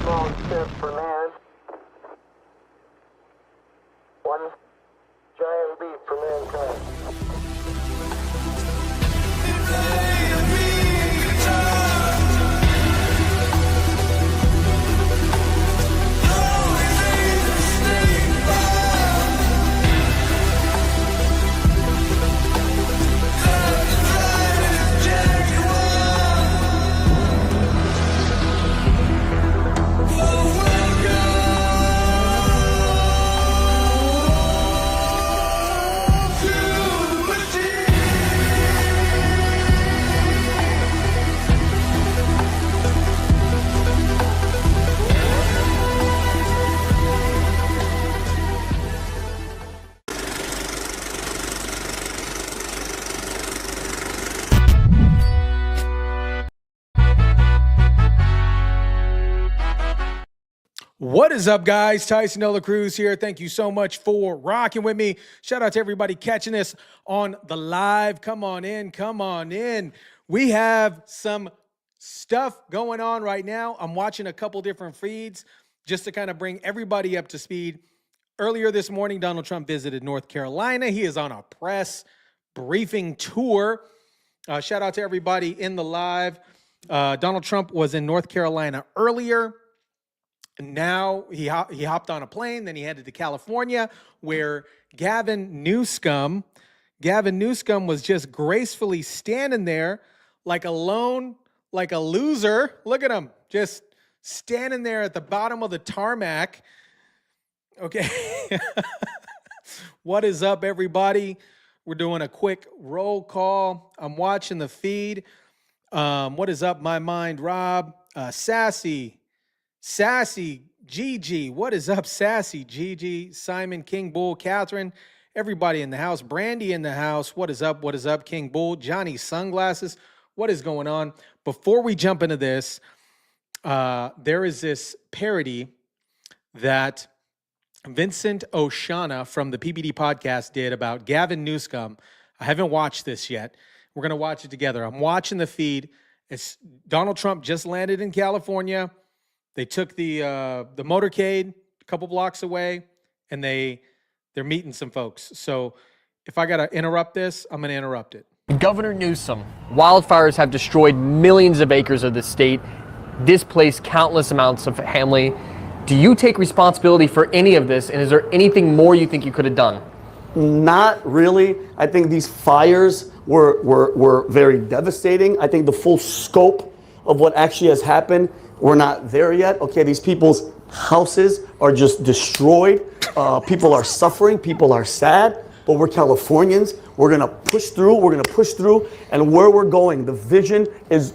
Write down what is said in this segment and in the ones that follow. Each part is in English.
small step for man, one giant leap for mankind. What is up, guys? Tyson De La Cruz here. Thank you so much for rocking with me. Shout out to everybody catching this on the live. Come on in. Come on in. We have some stuff going on right now. I'm watching a couple different feeds just to kind of bring everybody up to speed. Earlier this morning, Donald Trump visited North Carolina. He is on a press briefing tour. Shout out to everybody in the live. Donald Trump was in North Carolina earlier. Now he hopped on a plane, then he headed to California, where Gavin Newsom was just gracefully standing there like a loser. Look at him, just standing there at the bottom of the tarmac. Okay. What is up, everybody? We're doing a quick roll call. I'm watching the feed. What is up, my mind, Rob? Sassy, Gigi, what is up, Sassy, Gigi, Simon, King Bull, Catherine, everybody in the house, Brandy in the house, what is up, King Bull, Johnny Sunglasses, what is going on? Before we jump into this, there is this parody that Vincent Oshana from the PBD podcast did about Gavin Newsom. I haven't watched this yet. We're going to watch it together. I'm watching the feed. It's Donald Trump just landed in California. They took the motorcade a couple blocks away, and they're meeting some folks. So if I got to interrupt this, I'm going to interrupt it. Governor Newsom, wildfires have destroyed millions of acres of the state, displaced countless amounts of family. Do you take responsibility for any of this, and is there anything more you think you could have done? Not really. I think these fires were very devastating. I think the full scope of what actually has happened, we're not there yet. Okay, these people's houses are just destroyed. People are suffering. People are sad. But we're Californians. We're going to push through. We're going to push through. And where we're going, the vision is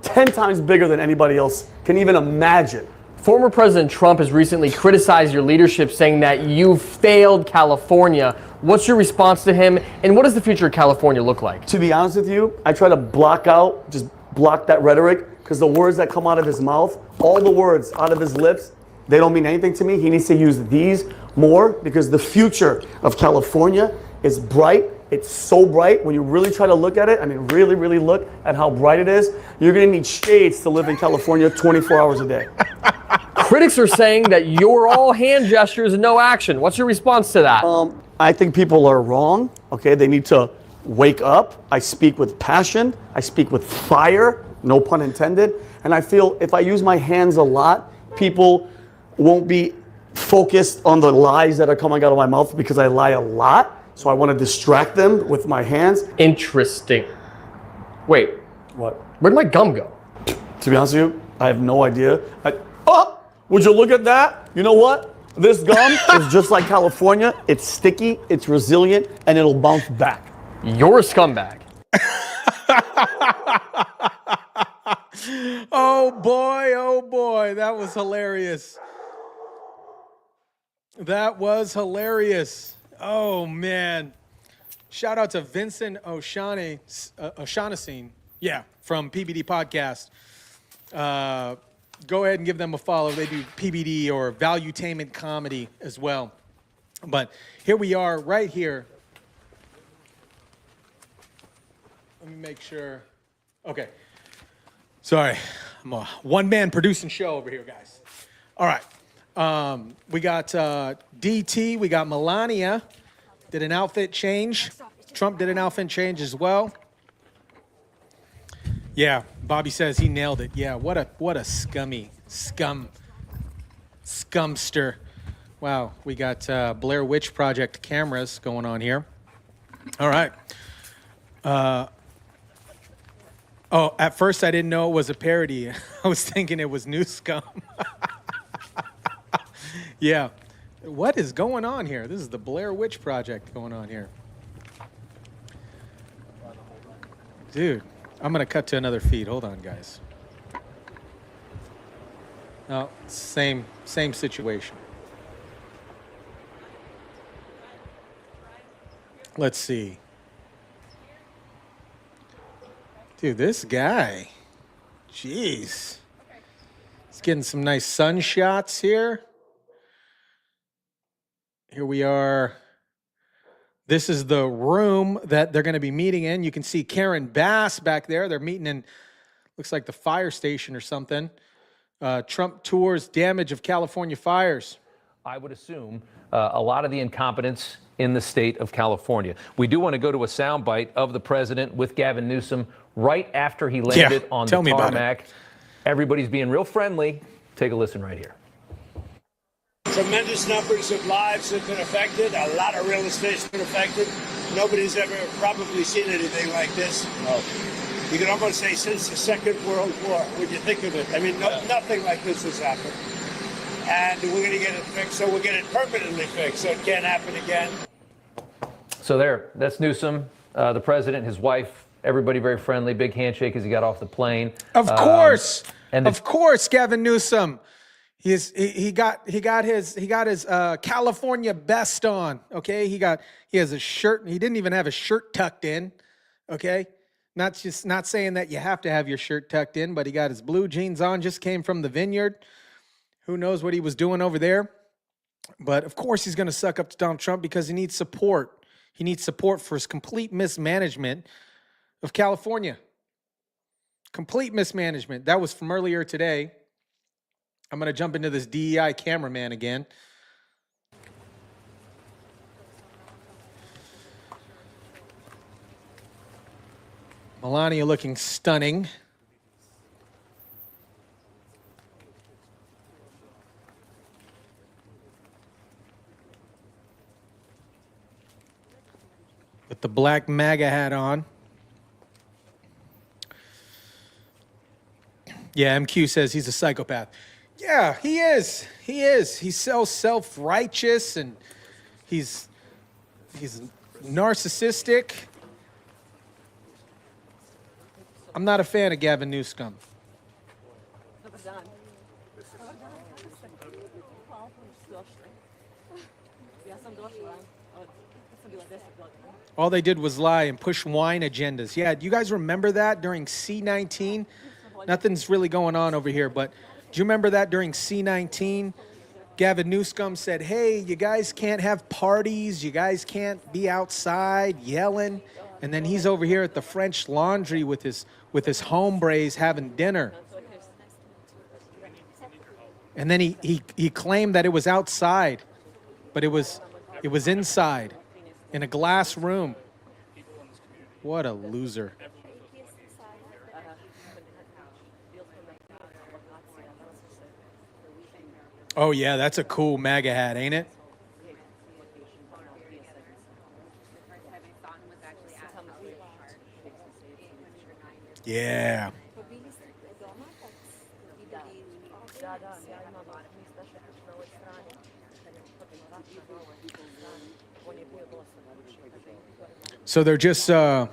10 times bigger than anybody else can even imagine. Former President Trump has recently criticized your leadership, saying that you failed California. What's your response to him, and what does the future of California look like? To be honest with you, I try to block that rhetoric, because the words that come out of his mouth, all the words out of his lips, they don't mean anything to me. He needs to use these more, because the future of California is bright. It's so bright. When you really try to look at it, I mean, really, really look at how bright it is, you're going to need shades to live in California 24 hours a day. Critics are saying that you're all hand gestures and no action. What's your response to that? I think people are wrong. Okay, they need to wake up. I speak with passion. I speak with fire, no pun intended. And I feel if I use my hands a lot, people won't be focused on the lies that are coming out of my mouth, because I lie a lot. So I want to distract them with my hands. Interesting. Wait. What? Where'd my gum go? To be honest with you, I have no idea. Would you look at that? You know what? This gum is just like California. It's sticky, it's resilient, and it'll bounce back. You're a scumbag. Oh boy, that was hilarious. That was hilarious. Oh man. Shout out to Vincent O'Shaughnessy, from PBD Podcast. Go ahead and give them a follow. They do PBD or valuetainment comedy as well. But here we are right here. Let me make sure. Okay. Sorry. I'm a one-man producing show over here, guys. All right. We got DT. We got Melania. Did an outfit change. Trump did an outfit change as well. Yeah, Bobby says he nailed it. Yeah, what a scumster. Wow, we got Blair Witch Project cameras going on here. All right. Oh, at first I didn't know it was a parody. I was thinking it was New Scum. Yeah. What is going on here? This is the Blair Witch Project going on here. Dude, I'm going to cut to another feed. Hold on, guys. No, same situation. Let's see. Dude, this guy. Jeez. He's getting some nice sun shots here. Here we are. This is the room that they're going to be meeting in. You can see Karen Bass back there. They're meeting in, looks like the fire station or something. Trump tours damage of California fires. I would assume a lot of the incompetence in the state of California. We do want to go to a soundbite of the president with Gavin Newsom right after he landed on the tarmac. Everybody's being real friendly. Take a listen right here. Tremendous numbers of lives have been affected. A lot of real estate's been affected. Nobody's ever probably seen anything like this. You can almost say since the Second World War, when you think of it. I mean, nothing like this has happened. And we're going to get it fixed, so we'll get it permanently fixed, so it can't happen again. So that's Newsom, the president, his wife, everybody very friendly, big handshake as he got off the plane. Of course, of course, Gavin Newsom. He got his California best on. Okay, he has a shirt. He didn't even have his shirt tucked in. Okay, not saying that you have to have your shirt tucked in, but he got his blue jeans on. Just came from the vineyard. Who knows what he was doing over there? But of course, he's going to suck up to Donald Trump because he needs support. He needs support for his complete mismanagement of California. Complete mismanagement. That was from earlier today. I'm going to jump into this DEI cameraman again. Melania looking stunning. With the black MAGA hat on. Yeah, MQ says he's a psychopath. Yeah, he is. He is. He's so self-righteous and he's narcissistic. I'm not a fan of Gavin Newsom. All they did was lie and push wine agendas. Yeah, do you guys remember that during C-19? Nothing's really going on over here, but do you remember that during C-19? Gavin Newsom said, hey, you guys can't have parties. You guys can't be outside yelling. And then he's over here at the French Laundry with his hombres having dinner. And then he claimed that it was outside, but it was inside in a glass room. What a loser. Oh, yeah, that's a cool MAGA hat, ain't it? Yeah. So they're just, they're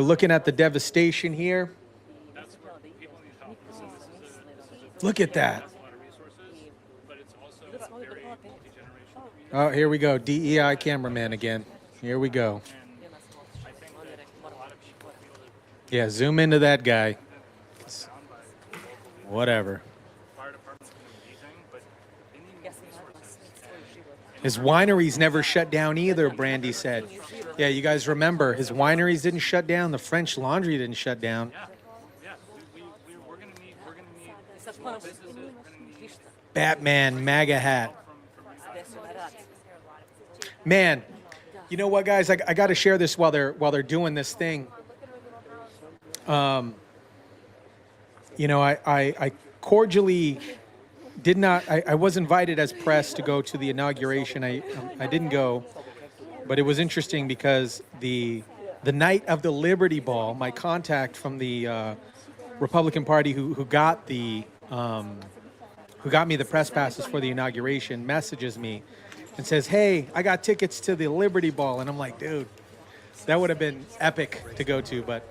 looking at the devastation here. Look at that. Oh, here we go. DEI cameraman again. Here we go. Yeah, zoom into that guy. Whatever. His wineries never shut down either, Brandy said. Yeah, you guys remember, his wineries didn't shut down. The French Laundry didn't shut down. We're going to need businesses. We're going to need Batman MAGA hat. Man, you know what, guys? I got to share this while they're doing this thing. You know, I cordially did not. I was invited as press to go to the inauguration. I didn't go, but it was interesting because the night of the Liberty Ball, my contact from the Republican Party who got me the press passes for the inauguration messages me and says, "Hey, I got tickets to the Liberty Ball," and I'm like, "Dude, that would have been epic to go to," but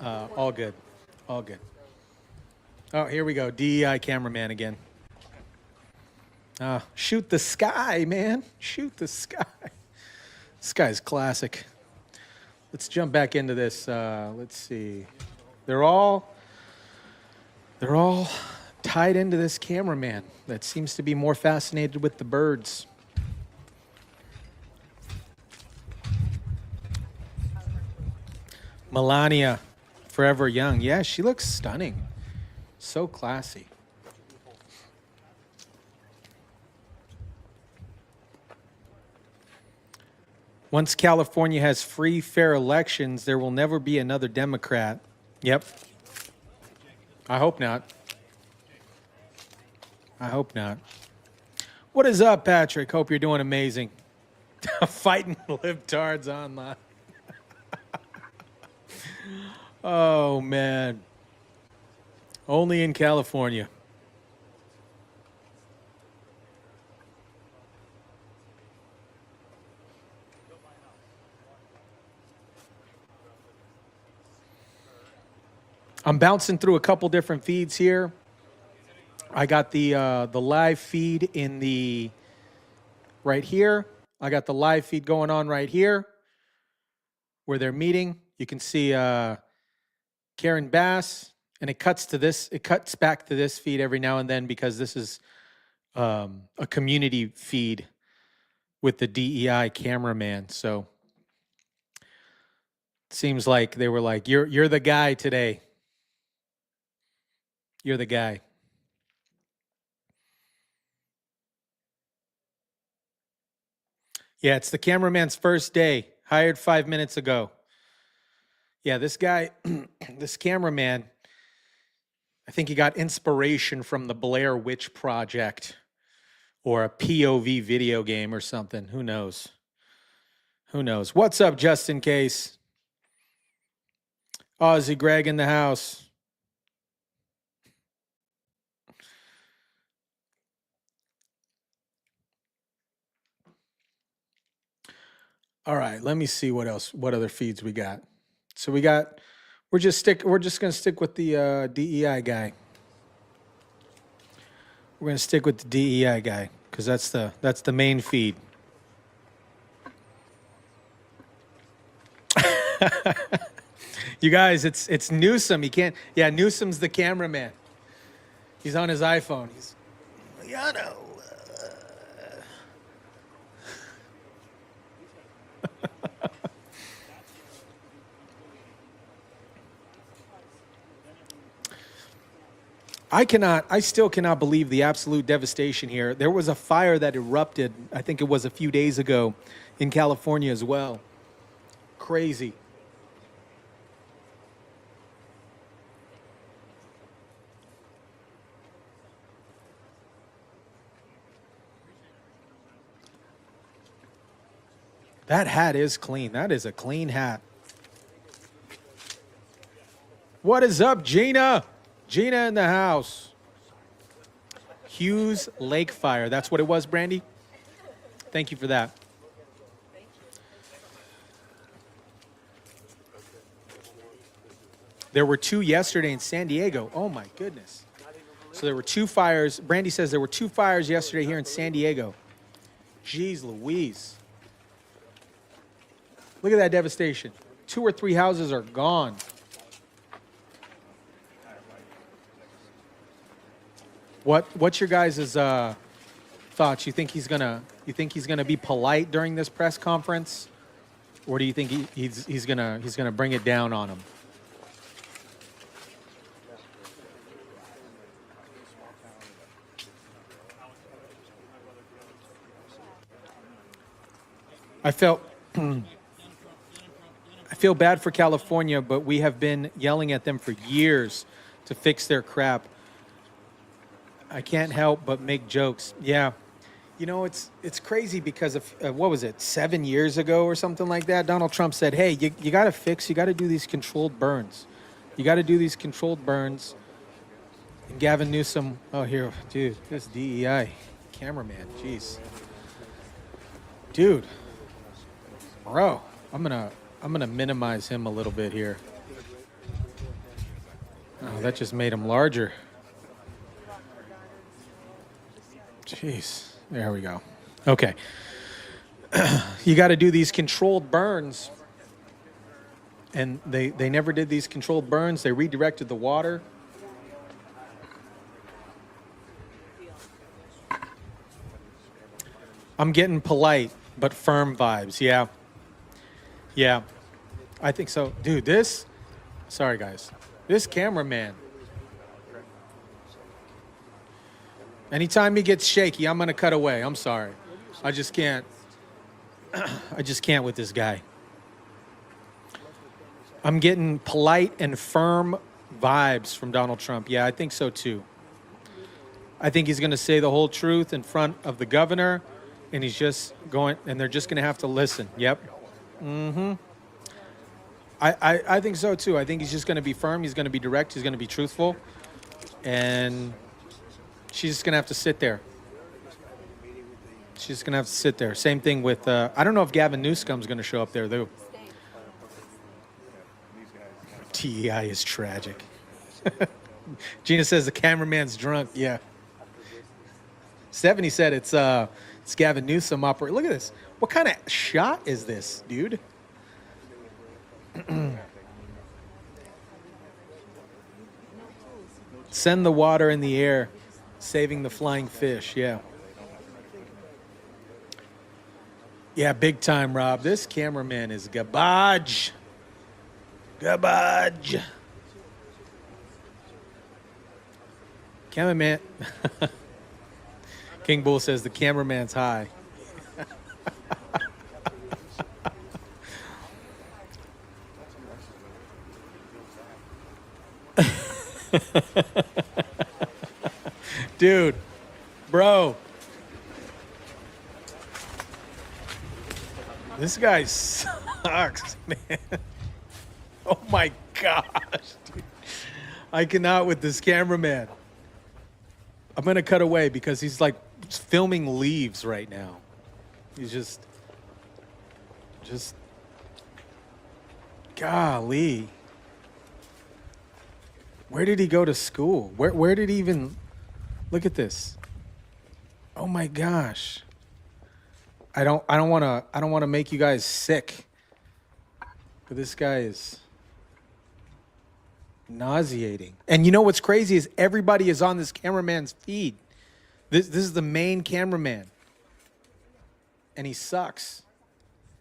all good, all good. Oh, here we go. DEI cameraman again. Shoot the sky, man. Shoot the sky. This guy's classic. Let's jump back into this. Let's see. They're all tied into this cameraman that seems to be more fascinated with the birds. Melania, forever young. Yeah, she looks stunning. So classy. Once California has free, fair elections, there will never be another Democrat. Yep. I hope not. I hope not. What is up, Patrick? Hope you're doing amazing. Fighting libtards online. Oh, man. Only in California. I'm bouncing through a couple different feeds here. I got the live feed in the right here. I got the live feed going on right here where they're meeting. You can see Karen Bass, and it cuts to this. It cuts back to this feed every now and then because this is a community feed with the DEI cameraman. So it seems like they were like, "You're the guy today. You're the guy." Yeah, it's the cameraman's first day. Hired 5 minutes ago. Yeah, this guy, this cameraman, I think he got inspiration from the Blair Witch Project or a POV video game or something. Who knows? Who knows? What's up, just in case? Aussie Greg in the house. All right, let me see what other feeds we got. So we're just gonna stick with the DEI guy. We're gonna stick with the DEI guy because that's the main feed. You guys, it's Newsom. He can't. Yeah, Newsom's the cameraman. He's on his iPhone. He's, yeah, no. I still cannot believe the absolute devastation here. There was a fire that erupted, I think it was a few days ago, in California as well. Crazy. That hat is clean. That is a clean hat. What is up, Gina? Gina in the house. Hughes Lake Fire. That's what it was, Brandy? Thank you for that. There were 2 yesterday in San Diego. Oh, my goodness. So there were 2 fires. Brandy says there were 2 fires yesterday here in San Diego. Jeez Louise. Look at that devastation. 2 or 3 houses are gone. What's your guys' thoughts? You think he's gonna be polite during this press conference, or do you think he's gonna bring it down on him? I felt I feel bad for California, but we have been yelling at them for years to fix their crap. I can't help but make jokes. Yeah. You know, it's crazy because of, what was it, 7 years ago or something like that? Donald Trump said, hey, you got to you got to do these controlled burns. You got to do these controlled burns. And Gavin Newsom, oh, here, dude, this DEI cameraman, jeez. Dude, bro, I'm gonna minimize him a little bit here. Oh, that just made him larger. Jeez, there we go. Okay. You got to do these controlled burns. And they never did these controlled burns. They redirected the water. I'm getting polite, but firm vibes. Yeah. Yeah. I think so. Dude, sorry guys. This cameraman. Anytime he gets shaky, I'm going to cut away. I'm sorry. I just can't. I just can't with this guy. I'm getting polite and firm vibes from Donald Trump. Yeah, I think so too. I think he's going to say the whole truth in front of the governor, and he's just going, and they're just going to have to listen. Yep. Mm-hmm. I think so too. I think he's just going to be firm. He's going to be direct. He's going to be truthful. And she's just going to have to sit there. She's just going to have to sit there. Same thing with, I don't know if Gavin Newsom's going to show up there, though. TEI is tragic. Gina says the cameraman's drunk. Yeah. Stephanie said it's Gavin Newsom operating. Look at this. What kind of shot is this, dude? Send the water in the air, saving the flying fish. Yeah. Yeah, big time, Rob. This cameraman is garbage. Garbage. Cameraman. King Bull says the cameraman's high. Dude, bro. This guy sucks, man. Oh my gosh, dude. I cannot with this cameraman. I'm going to cut away because he's like filming leaves right now. He's just golly. Where did he go to school? Where did he even look at this? Oh my gosh. I don't want to make you guys sick. But this guy is nauseating. And you know what's crazy is everybody is on this cameraman's feed. This is the main cameraman. And he sucks.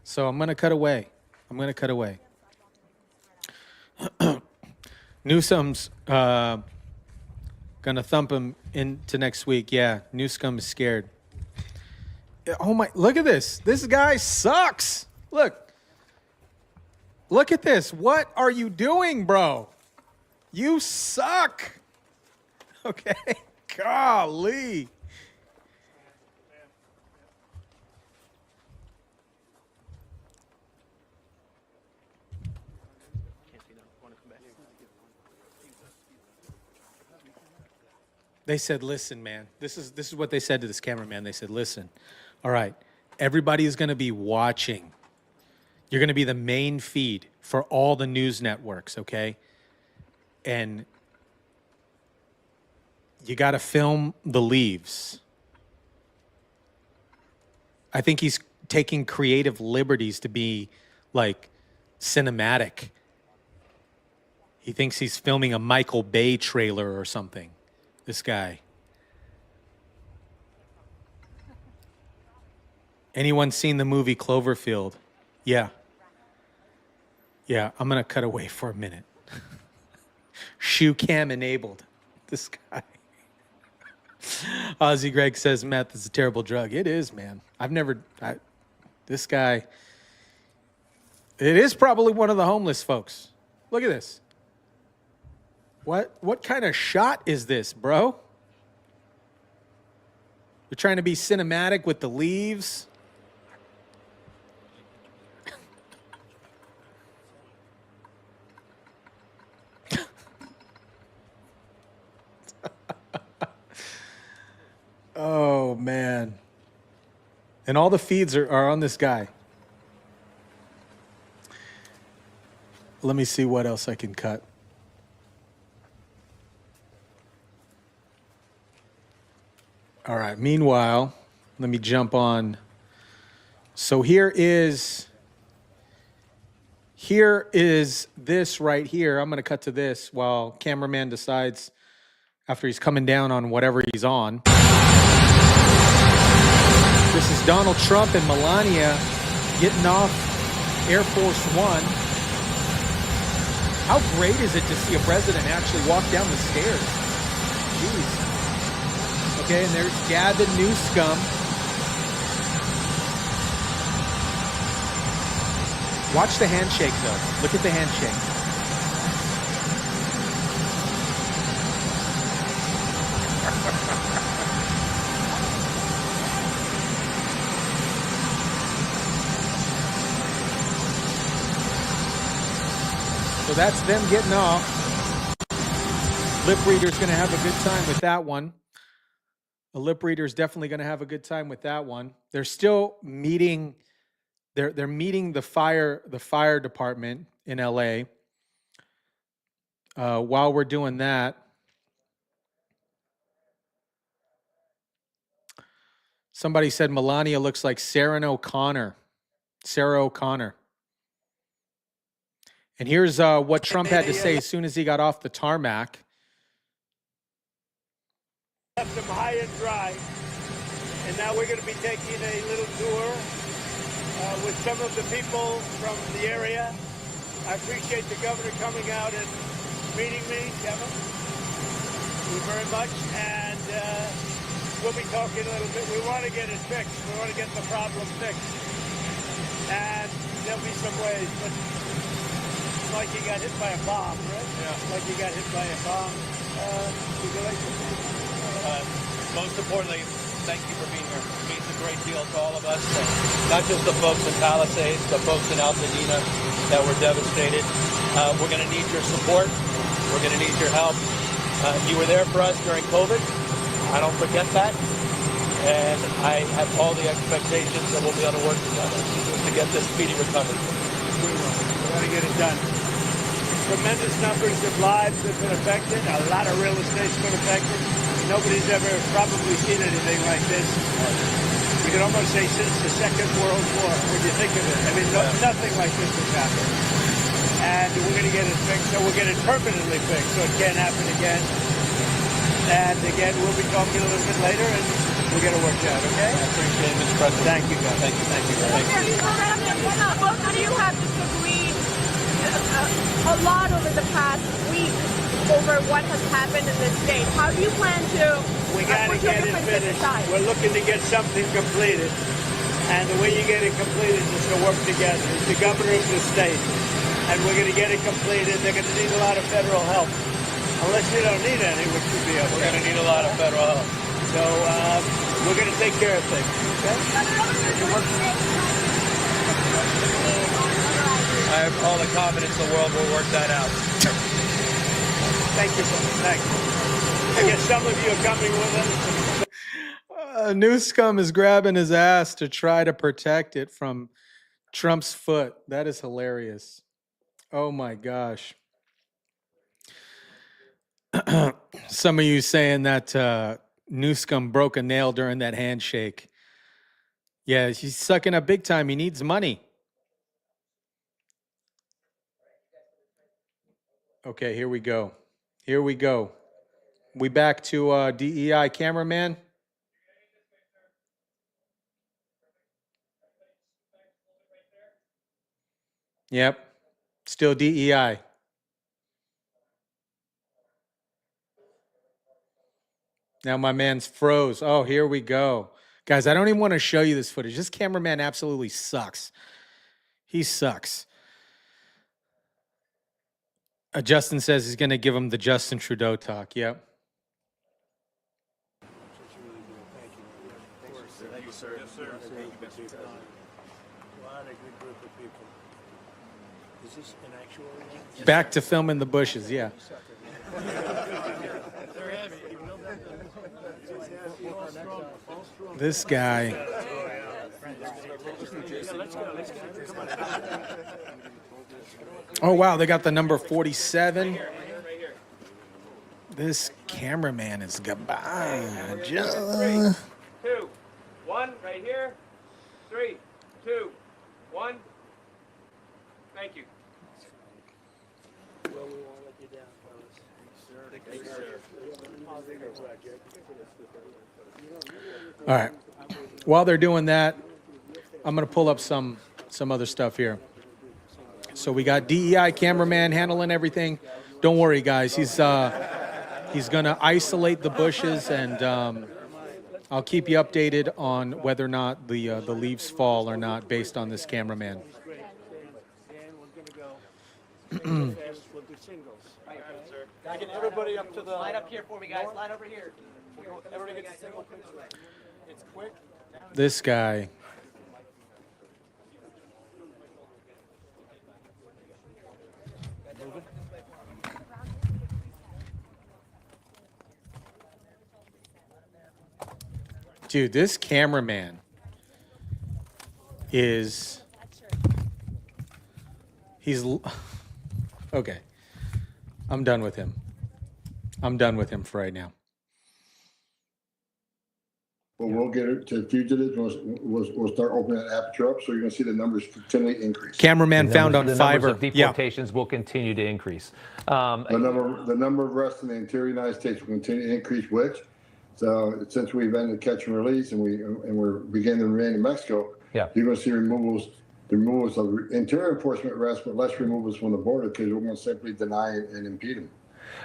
So I'm going to cut away. Newsom's going to thump him into next week. Yeah, Newsom is scared. Oh my, look at this. This guy sucks. Look at this. What are you doing, bro? You suck. Okay, golly. They said, listen, man, this is what they said to this cameraman. They said, listen, all right, everybody is going to be watching. You're going to be the main feed for all the news networks, okay? And you got to film the leaves. I think he's taking creative liberties to be, like, cinematic. He thinks he's filming a Michael Bay trailer or something. This guy. Anyone seen the movie Cloverfield? Yeah. Yeah, I'm going to cut away for a minute. Shoe cam enabled. This guy. Ozzy Greg says meth is a terrible drug. It is, man. This guy, it is probably one of the homeless folks. Look at this. What kind of shot is this, bro? You're trying to be cinematic with the leaves. Oh, man. And all the feeds are on this guy. Let me see what else I can cut. All right. Meanwhile, let me jump on. So here is this right here. I'm going to cut to this while cameraman decides after he's coming down on whatever he's on. This is Donald Trump and Melania getting off Air Force One. How great is it to see a president actually walk down the stairs? Jeez. Okay, and there's Gavin Newsom. Watch the handshake, though. Look at the handshake. So that's them getting off. Lip reader's going to have a good time with that one. A lip reader is definitely going to have a good time with that one. They're still meeting. They're meeting the fire department in LA. While we're doing that, somebody said Melania looks like Sarah O'Connor. And here's what Trump had to say as soon as he got off the tarmac. Left them high and dry, and now we're going to be taking a little tour with some of the people from the area. I appreciate the governor coming out and meeting me, Kevin. Thank you very much, and we'll be talking a little bit. We want to get it fixed. We want to get the problem fixed, and there'll be some ways, but it's like you got hit by a bomb, right? Yeah. It's like you got hit by a bomb. Would you like to say? Most importantly, thank you for being here. It means a great deal to all of us, not just the folks in Palisades, the folks in Altadena that were devastated. We're going to need your support. We're going to need your help. You were there for us during COVID. I don't forget that. And I have all the expectations that we'll be able to work together to get this speedy recovery. We will. We're going to get it done. Tremendous numbers of lives have been affected. A lot of real estate's been affected. Nobody's ever probably seen anything like this. You can almost say since the Second World War, when you think of it. I mean, nothing like this has happened. And we're going to get it fixed. So we'll get it permanently fixed so it can't happen again. And again, we'll be talking a little bit later and we'll get it worked out, okay? I appreciate it, Mr. President. Thank you, guys. Thank you. Both of you have disagreed a lot over the past week over what has happened in this state. How do you plan to We got to get it finished. We're looking to get something completed. And the way you get it completed is to work together. It's the governor of the state. And we're going to get it completed. They're going to need a lot of federal help. Unless you don't need any, which would be okay. We're going to need a lot of federal help. So we're going to take care of things. Okay? I have all the confidence in the world we'll work that out. Thank you so much. Thank you. I guess some of you are coming with us. Newsom is grabbing his ass to try to protect it from Trump's foot. That is hilarious. Oh my gosh. Some of you saying that Newsom broke a nail during that handshake. Yeah, he's sucking up big time. He needs money. Okay, here we go. We back to DEI cameraman. Yep, still DEI. Now my man's froze. Oh, here we go. Guys, I don't even want to show you this footage. This cameraman absolutely sucks. He sucks. Justin says he's going to give him the Justin Trudeau talk. Yep. Thank you, sir. Yes, sir. A lot of good group of people. Is this an actual event? Back to filming the bushes, yeah. This guy. Oh, wow, they got the number 47. This cameraman is goodbye. 3, 2, 1, right here. 3, 2, 1. Thank you. Well, we won't let you down, fellas. Thank you, sir. All right. While they're doing that, I'm going to pull up some other stuff here. So we got DEI cameraman handling everything. Don't worry, guys. He's going to isolate the bushes, and I'll keep you updated on whether or not the leaves fall or not based on this cameraman. Get everybody up to the Line up here for me, guys. Line over here. everybody gets a single picture. It's quick. This guy. Dude, this cameraman is, okay. I'm done with him. I'm done with him for right now. Well, we'll get it to fugitives. We'll start opening that aperture up, so you're going to see the numbers continually increase. Cameraman found on the Fiverr. numbers of deportations will continue to increase. The number of arrests in the interior United States will continue to increase, which, so since we've ended catch and release and we're beginning to remain in Mexico, Yeah. you're going to see removals of interior enforcement arrests, but less removals from the border because we're going to simply deny and impede them.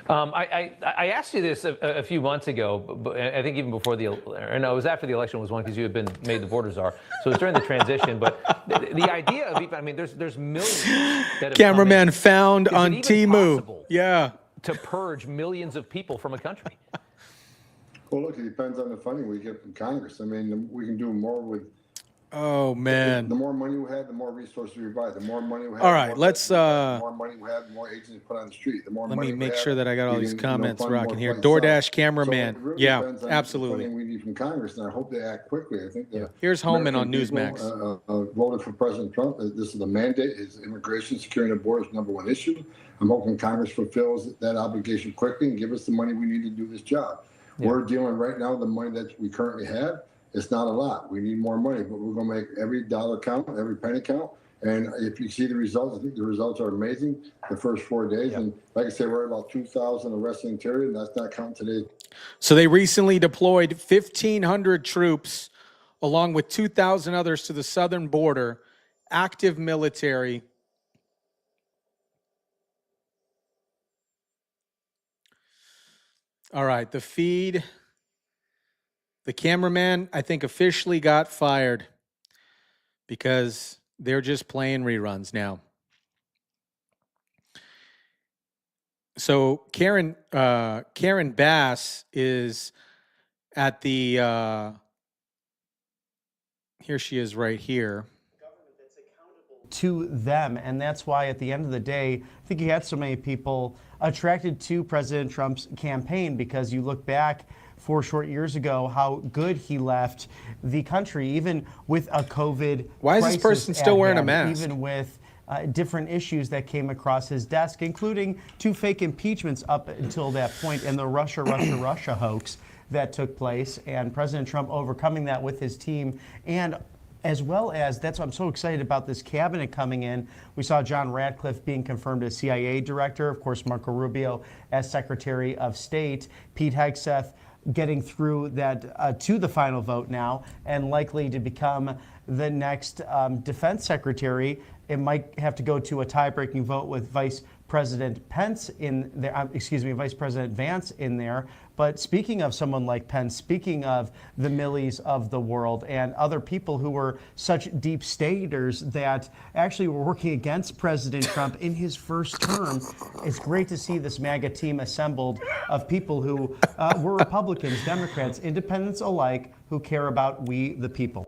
I asked you this a few months ago, but I think even before it was after the election was won because you had been made the border czar. So it was during the transition. But the idea of, I mean, there's millions that have Cameraman come in. found Is it on even Temu. possible Yeah. to purge millions of people from a country? Well, look, it depends on the funding we get from Congress. I mean, we can do more with. Oh, man. The more money we have, the more resources we provide. The more money we have. All right, the more let's, the more money we have, the more agents put on the street. The more Let money me we make have, sure that I got all we these can, comments fund more rocking here. places. DoorDash So cameraman. it really Yeah, depends on absolutely. The funding we need from Congress, and I hope they act quickly. I think Here's Holman on American Newsmax. people, voted for President Trump. This is the mandate. Is immigration, securing the border is number one issue. I'm hoping Congress fulfills that obligation quickly and give us the money we need to do this job. Yeah. We're dealing right now the money that we currently have. It's not a lot. We need more money, but we're going to make every dollar count, every penny count. And if you see the results, I think the results are amazing the first 4 days. Yep. And like I said, we're at about 2,000 arrests in the interior, and that's not counting today. So they recently deployed 1,500 troops along with 2,000 others to the southern border, active military. All right, the feed. The cameraman, I think, officially got fired because they're just playing reruns now. So Karen Bass is at the, here she is right here. To them, and that's why at the end of the day, I think he had so many people attracted to President Trump's campaign, because you look back 4 short years ago, how good he left the country, even with a COVID. Why is this person still wearing a mask? Even with different issues that came across his desk, including 2 fake impeachments up until that point, and the Russia hoax that took place, and President Trump overcoming that with his team. And as well as, that's why I'm so excited about this cabinet coming in. We saw John Ratcliffe being confirmed as CIA director, of course, Marco Rubio as Secretary of State, Pete Hegseth getting through that to the final vote now, and likely to become the next defense secretary. It might have to go to a tie-breaking vote with Vice President Pence in there, Vice President Vance in there. But speaking of someone like Pence, speaking of the Millies of the world and other people who were such deep staters that actually were working against President Trump in his first term, it's great to see this MAGA team assembled of people who were Republicans, Democrats, independents alike, who care about we the people.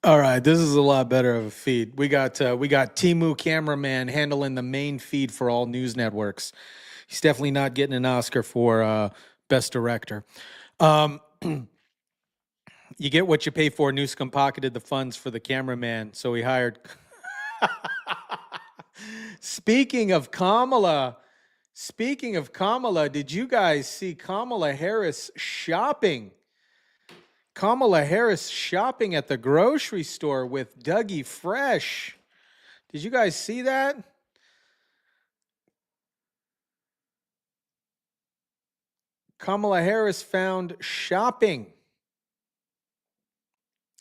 All right, this is a lot better of a feed. We got Timu cameraman handling the main feed for all news networks. He's definitely not getting an Oscar for best director. You get what you pay for. Newsom pocketed the funds for the cameraman, so he hired. Speaking of Kamala, did you guys see Kamala Harris shopping? Kamala Harris shopping at the grocery store with Dougie Fresh. Did you guys see that? Kamala Harris found shopping.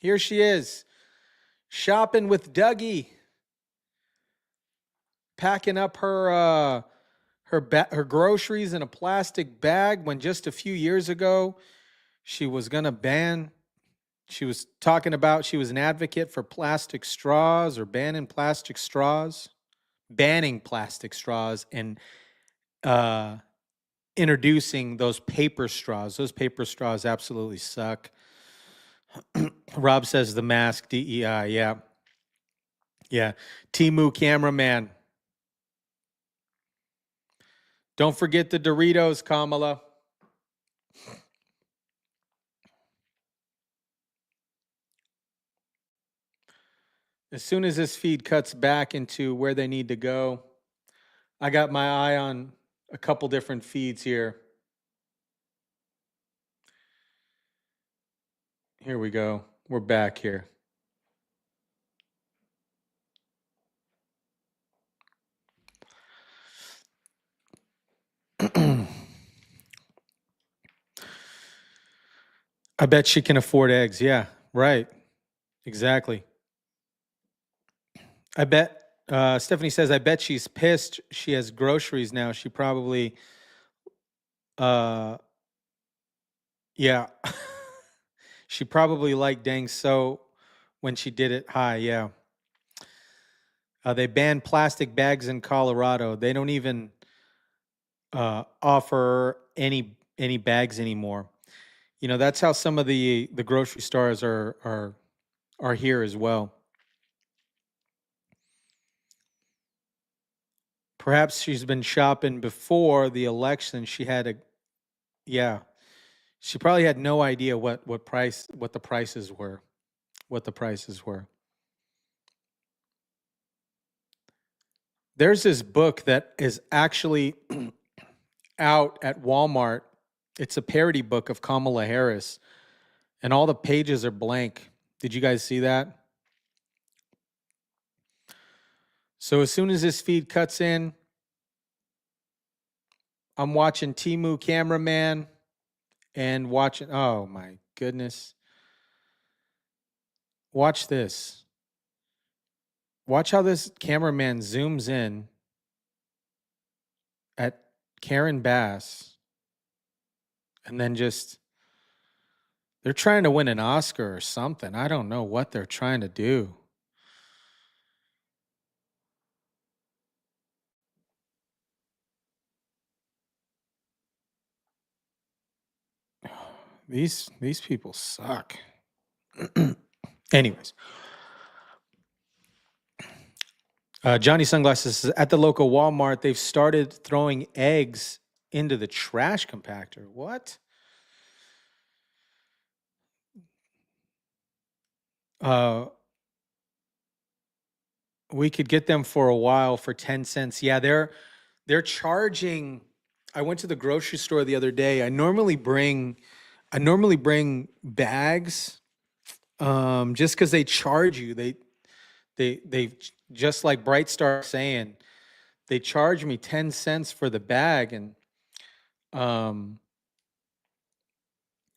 Here she is, shopping with Dougie, packing up her groceries in a plastic bag when just a few years ago she was going to ban. She was talking about she was an advocate for plastic straws or banning plastic straws, and introducing those paper straws. Those paper straws absolutely suck. Rob says the mask, DEI. Yeah. Yeah. Timu cameraman. Don't forget the Doritos, Kamala. As soon as this feed cuts back into where they need to go, I got my eye on a couple different feeds here. Here we go. We're back here. I bet she can afford eggs. Yeah, right. Exactly. I bet, Stephanie says, I bet she's pissed. She has groceries now. She probably, yeah. She probably liked dang so when she did it high. Yeah. They banned plastic bags in Colorado. They don't even offer any bags anymore. You know, that's how some of the grocery stores are here as well. Perhaps she's been shopping before the election. She had she probably had no idea what the prices were. There's this book that is actually out at Walmart. It's a parody book of Kamala Harris, and all the pages are blank. Did you guys see that? So as soon as this feed cuts in, I'm watching Timu cameraman and watching, oh my goodness. Watch this. Watch how this cameraman zooms in at Karen Bass. And then they're trying to win an Oscar or something. I don't know what they're trying to do. These people suck. Anyways. Johnny Sunglasses says, at the local Walmart, they've started throwing eggs into the trash compactor. What? We could get them for a while for 10 cents. Yeah, they're charging. I went to the grocery store the other day. I normally bring bags just because they charge you. They just like Bright Star saying, they charge me 10 cents for the bag. And,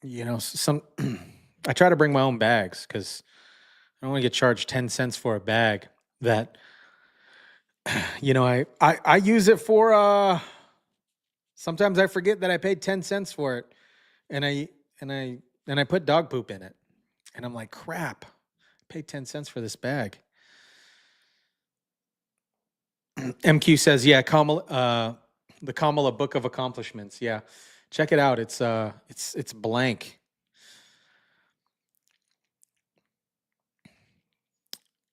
you know, I try to bring my own bags because I don't want to get charged 10 cents for a bag that, you know, I use it for, sometimes I forget that I paid 10 cents for it. and I put dog poop in it. And I'm like, crap, I paid 10 cents for this bag. MQ says, yeah, Kamala, the Kamala Book of Accomplishments. Yeah. Check it out. It's blank.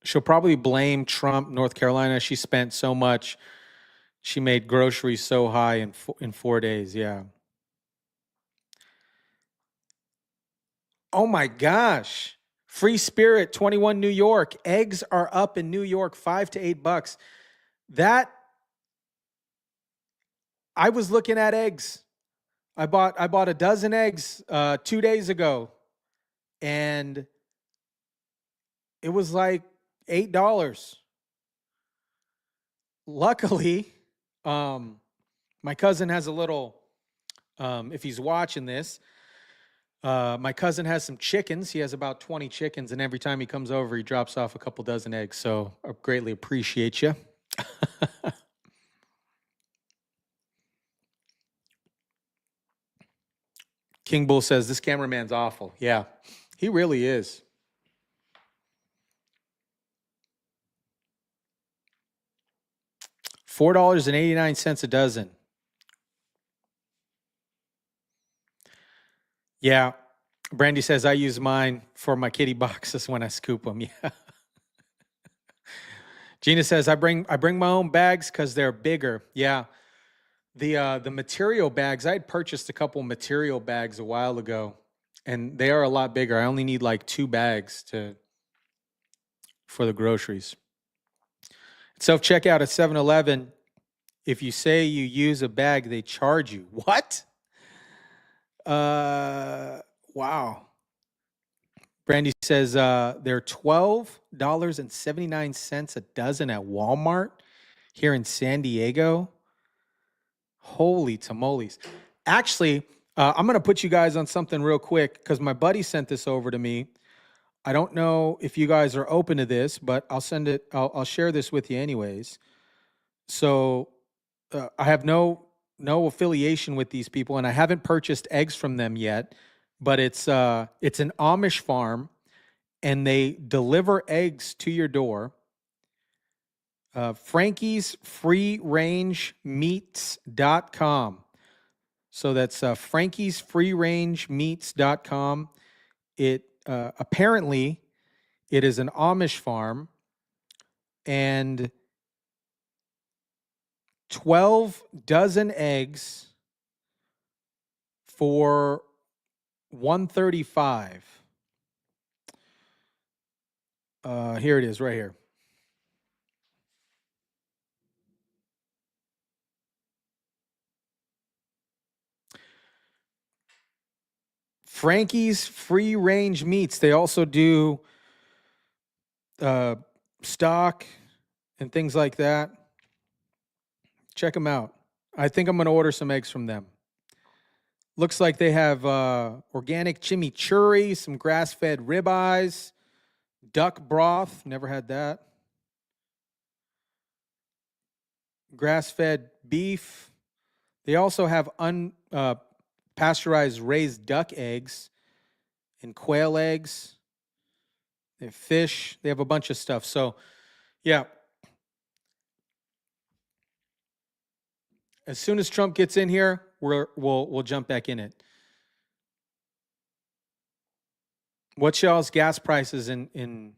She'll probably blame Trump, North Carolina. She spent so much. She made groceries so high in 4 days. Yeah. Oh my gosh. Free Spirit, 21 New York. Eggs are up in New York, $5 to $8. That, I was looking at eggs. I bought a dozen eggs 2 days ago, and it was like $8. Luckily, my cousin has a little, if he's watching this, my cousin has some chickens. He has about 20 chickens, and every time he comes over, he drops off a couple dozen eggs. So I greatly appreciate you. King Bull says, this cameraman's awful. Yeah, he really is. $4.89 a dozen. Yeah. Brandy says, I use mine for my kitty boxes when I scoop them. Yeah. Gina says, I bring my own bags because they're bigger. Yeah. The material bags, I had purchased a couple material bags a while ago, and they are a lot bigger. I only need like 2 bags for the groceries. Self-checkout at 7-Eleven. If you say you use a bag, they charge you. What? Wow. Brandy says they're $12.79 a dozen at Walmart here in San Diego. Holy tamales. Actually, I'm going to put you guys on something real quick because my buddy sent this over to me. I don't know if you guys are open to this, but I'll send it. I'll share this with you anyways. So I have no affiliation with these people, and I haven't purchased eggs from them yet, but it's an Amish farm, and they deliver eggs to your door. Frankie's freerangemeats.com. So that's Frankie's freerangemeats.com. It apparently it is an Amish farm, and 12 dozen eggs for $135. Here it is right here. Frankie's Free Range Meats. They also do stock and things like that. Check them out. I think I'm going to order some eggs from them. Looks like they have organic chimichurri, some grass-fed ribeyes, duck broth. Never had that. Grass-fed beef. They also have pasteurized raised duck eggs and quail eggs. They have fish. They have a bunch of stuff. So, yeah. As soon as Trump gets in here, we'll jump back in it. What's y'all's gas prices in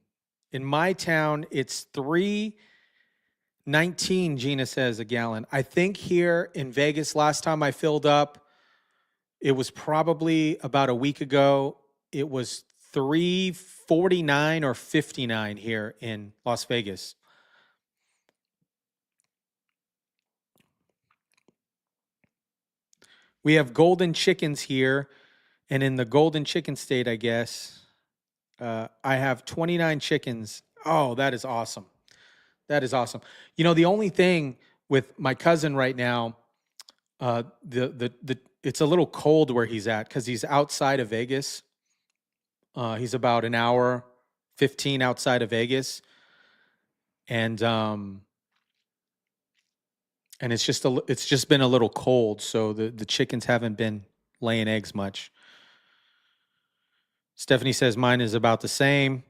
my town? It's $3.19. Gina says a gallon. I think here in Vegas, last time I filled up, it was probably about a week ago. It was $3.49 or $59 here in Las Vegas. We have golden chickens here, and in the golden chicken state, I guess, I have 29 chickens. Oh, that is awesome. That is awesome. You know, the only thing with my cousin right now, it's a little cold where he's at because he's outside of Vegas. He's about an hour 15 outside of Vegas, and it's just been a little cold, so the chickens haven't been laying eggs much. Stephanie says mine is about the same.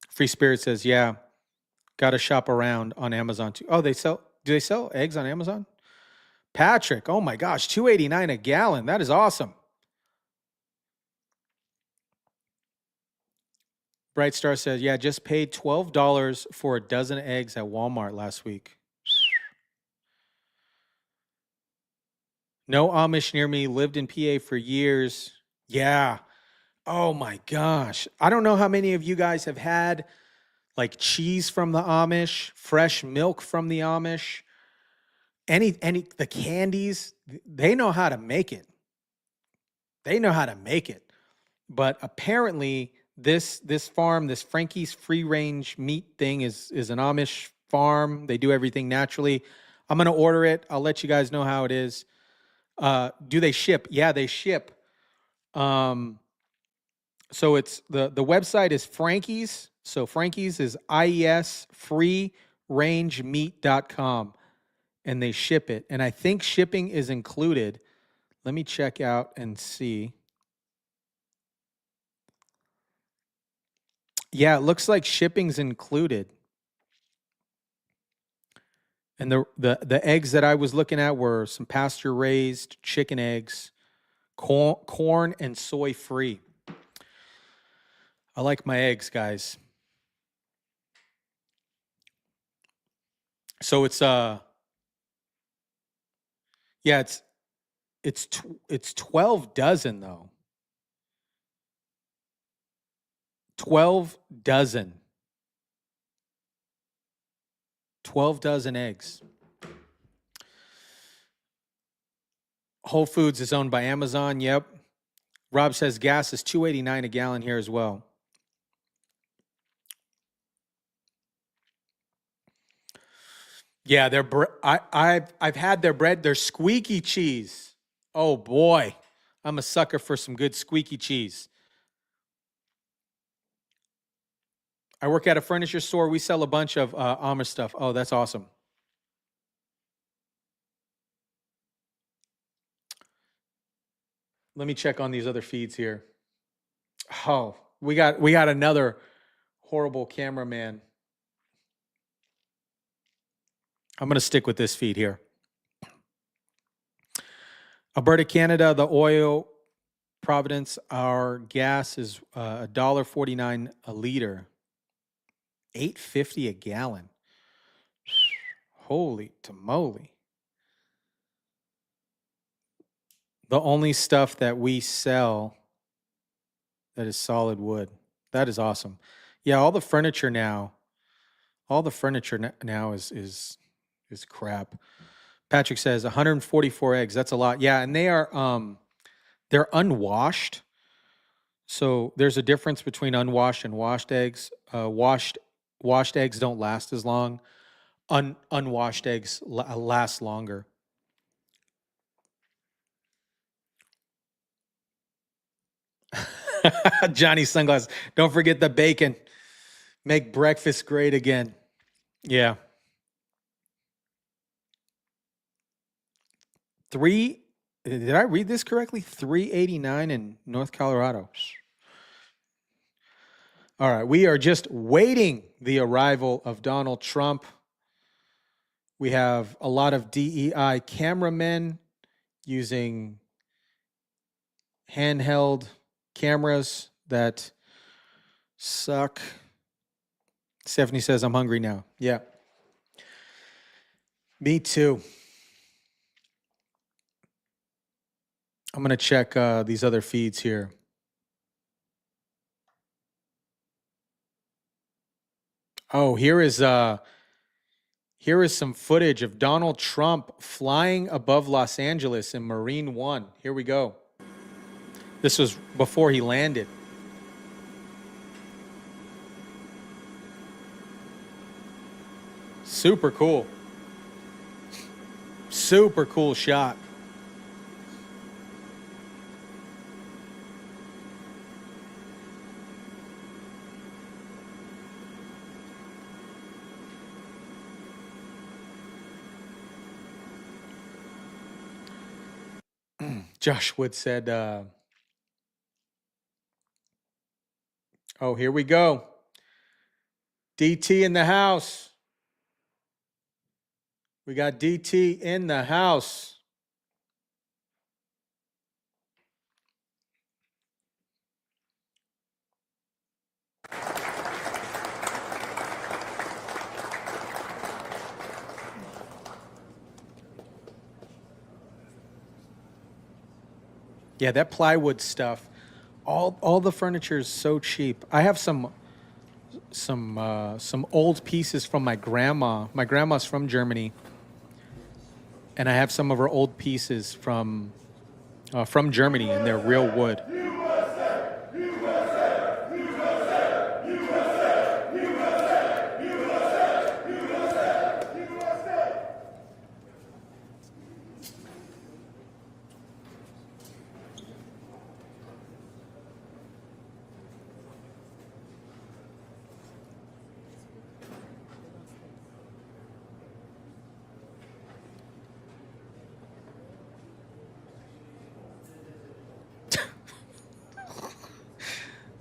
Free Spirit says, yeah, got to shop around on Amazon too. Oh, do they sell eggs on Amazon? Patrick, oh my gosh, $2.89 a gallon. That is awesome. Bright Star says, yeah, just paid $12 for a dozen eggs at Walmart last week. No Amish near me, lived in PA for years. Yeah. Oh my gosh. I don't know how many of you guys have had like cheese from the Amish, fresh milk from the Amish, the candies, they know how to make it. They know how to make it. But apparently this farm, this Frankie's free range meat thing is an Amish farm. They do everything naturally. I'm going to order it. I'll let you guys know how it is. Do they ship? Yeah, they ship. So it's the website is Frankie's. So Frankie's is IES freerangemeat.com, and they ship it. And I think shipping is included. Let me check out and see. Yeah, it looks like shipping's included. And the eggs that I was looking at were some pasture raised chicken eggs, corn and soy free. I like my eggs, guys. So it's yeah, it's 12 dozen though. 12 dozen. 12 dozen eggs. Whole Foods is owned by Amazon. Yep. Rob says gas is $2.89 a gallon here as well. Yeah, I've had their bread. Their squeaky cheese. Oh boy, I'm a sucker for some good squeaky cheese. I work at a furniture store. We sell a bunch of Amish stuff. Oh, that's awesome. Let me check on these other feeds here. Oh, we got another horrible cameraman. I'm going to stick with this feed here. Alberta, Canada, the oil, Providence, our gas is $1.49 a liter. $8.50 a gallon. Holy tamale. The only stuff that we sell that is solid wood. That is awesome. Yeah, all the furniture now is crap. Patrick says 144 eggs. That's a lot. Yeah, and they are they're unwashed. So there's a difference between unwashed and washed eggs. Washed eggs don't last as long. Unwashed eggs last longer. Johnny Sunglasses. Don't forget the bacon. Make breakfast great again. Yeah. Did I read this correctly? $3.89 in North Colorado. All right, we are just waiting the arrival of Donald Trump. We have a lot of DEI cameramen using handheld cameras that suck. Stephanie says, I'm hungry now. Yeah. Me too. I'm going to check these other feeds here. Oh, here is some footage of Donald Trump flying above Los Angeles in Marine One. Here we go. This was before he landed. Super cool. Super cool shot. Josh Wood said, oh, here we go. DT in the house. We got DT in the house. Yeah, that plywood stuff, all the furniture is so cheap. I have some old pieces from my grandma. My grandma's from Germany, and I have some of her old pieces from Germany, and they're real wood.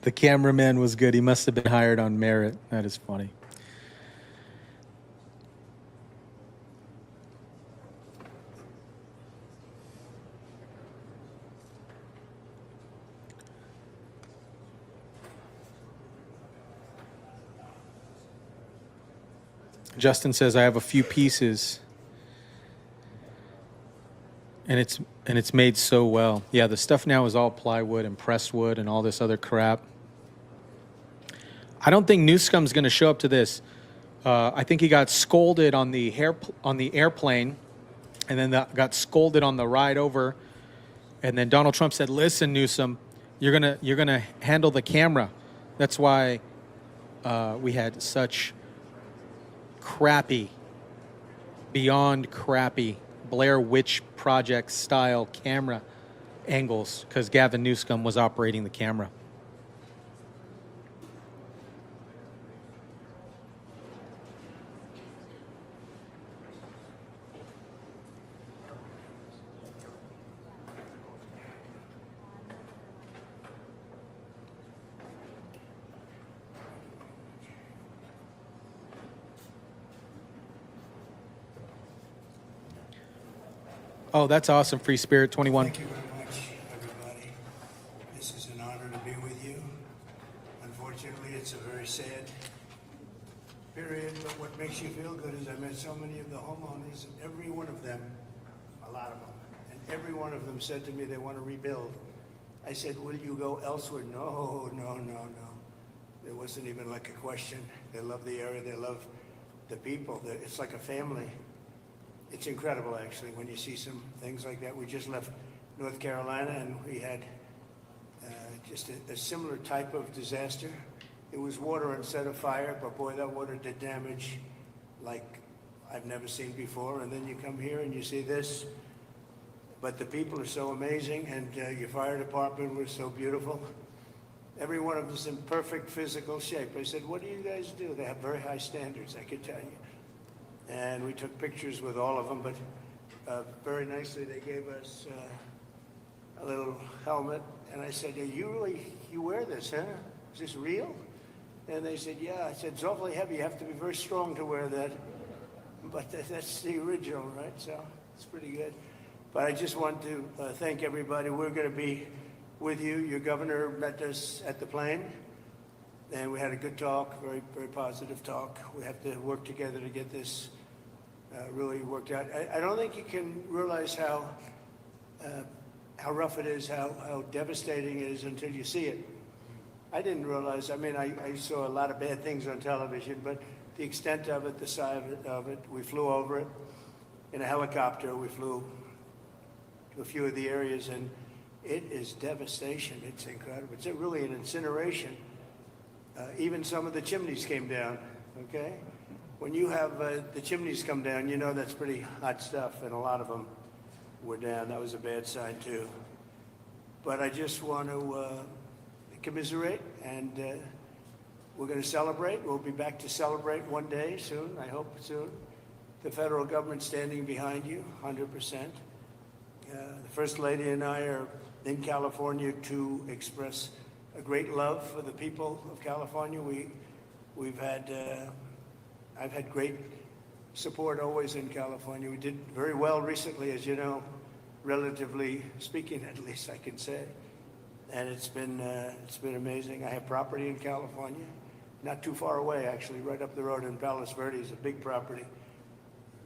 The cameraman was good. He must have been hired on merit. That is funny. Justin says, I have a few pieces. And it's made so well. Yeah, the stuff now is all plywood and pressed wood and all this other crap. I don't think Newsom's going to show up to this. I think he got scolded on the airplane, and then got scolded on the ride over. And then Donald Trump said, "Listen, Newsom, you're gonna handle the camera." That's why we had such crappy, beyond crappy Blair Witch Project style camera angles, because Gavin Newsom was operating the camera. Oh, that's awesome. Free Spirit 21. Thank you very much, everybody. This is an honor to be with you. Unfortunately, it's a very sad period, but what makes you feel good is I met so many of the homeowners, and every one of them, a lot of them, and every one of them said to me they want to rebuild. I said, will you go elsewhere? No. There wasn't even like a question. They love the area. They love the people. It's like a family. It's incredible, actually, when you see some things like that. We just left North Carolina, and we had just a similar type of disaster. It was water instead of fire, but boy, that water did damage like I've never seen before. And then you come here and you see this. But the people are so amazing, and your fire department was so beautiful. Every one of us in perfect physical shape. I said, what do you guys do? They have very high standards, I could tell you. And we took pictures with all of them, but very nicely they gave us a little helmet. And I said, you wear this, huh? Is this real? And they said, yeah. I said, it's awfully heavy. You have to be very strong to wear that. But that's the original, right? So it's pretty good. But I just want to thank everybody. We're going to be with you. Your governor met us at the plane, and we had a good talk, very, very positive talk. We have to work together to get this really worked out. I don't think you can realize how rough it is, how devastating it is until you see it. I didn't realize. I mean, I saw a lot of bad things on television, but the extent of it, the size of it, we flew over it in a helicopter. We flew to a few of the areas, and it is devastation. It's incredible. It's really an incineration. Even some of the chimneys came down, okay? When you have the chimneys come down, you know that's pretty hot stuff, and a lot of them were down. That was a bad sign, too. But I just want to commiserate, and we're going to celebrate. We'll be back to celebrate one day soon, I hope soon. The federal government standing behind you, 100%. The First Lady and I are in California to express a great love for the people of California. I've had great support always in California. We did very well recently, as you know, relatively speaking, at least I can say. And it's been amazing. I have property in California, not too far away, actually, right up the road in Palos Verdes, a big property.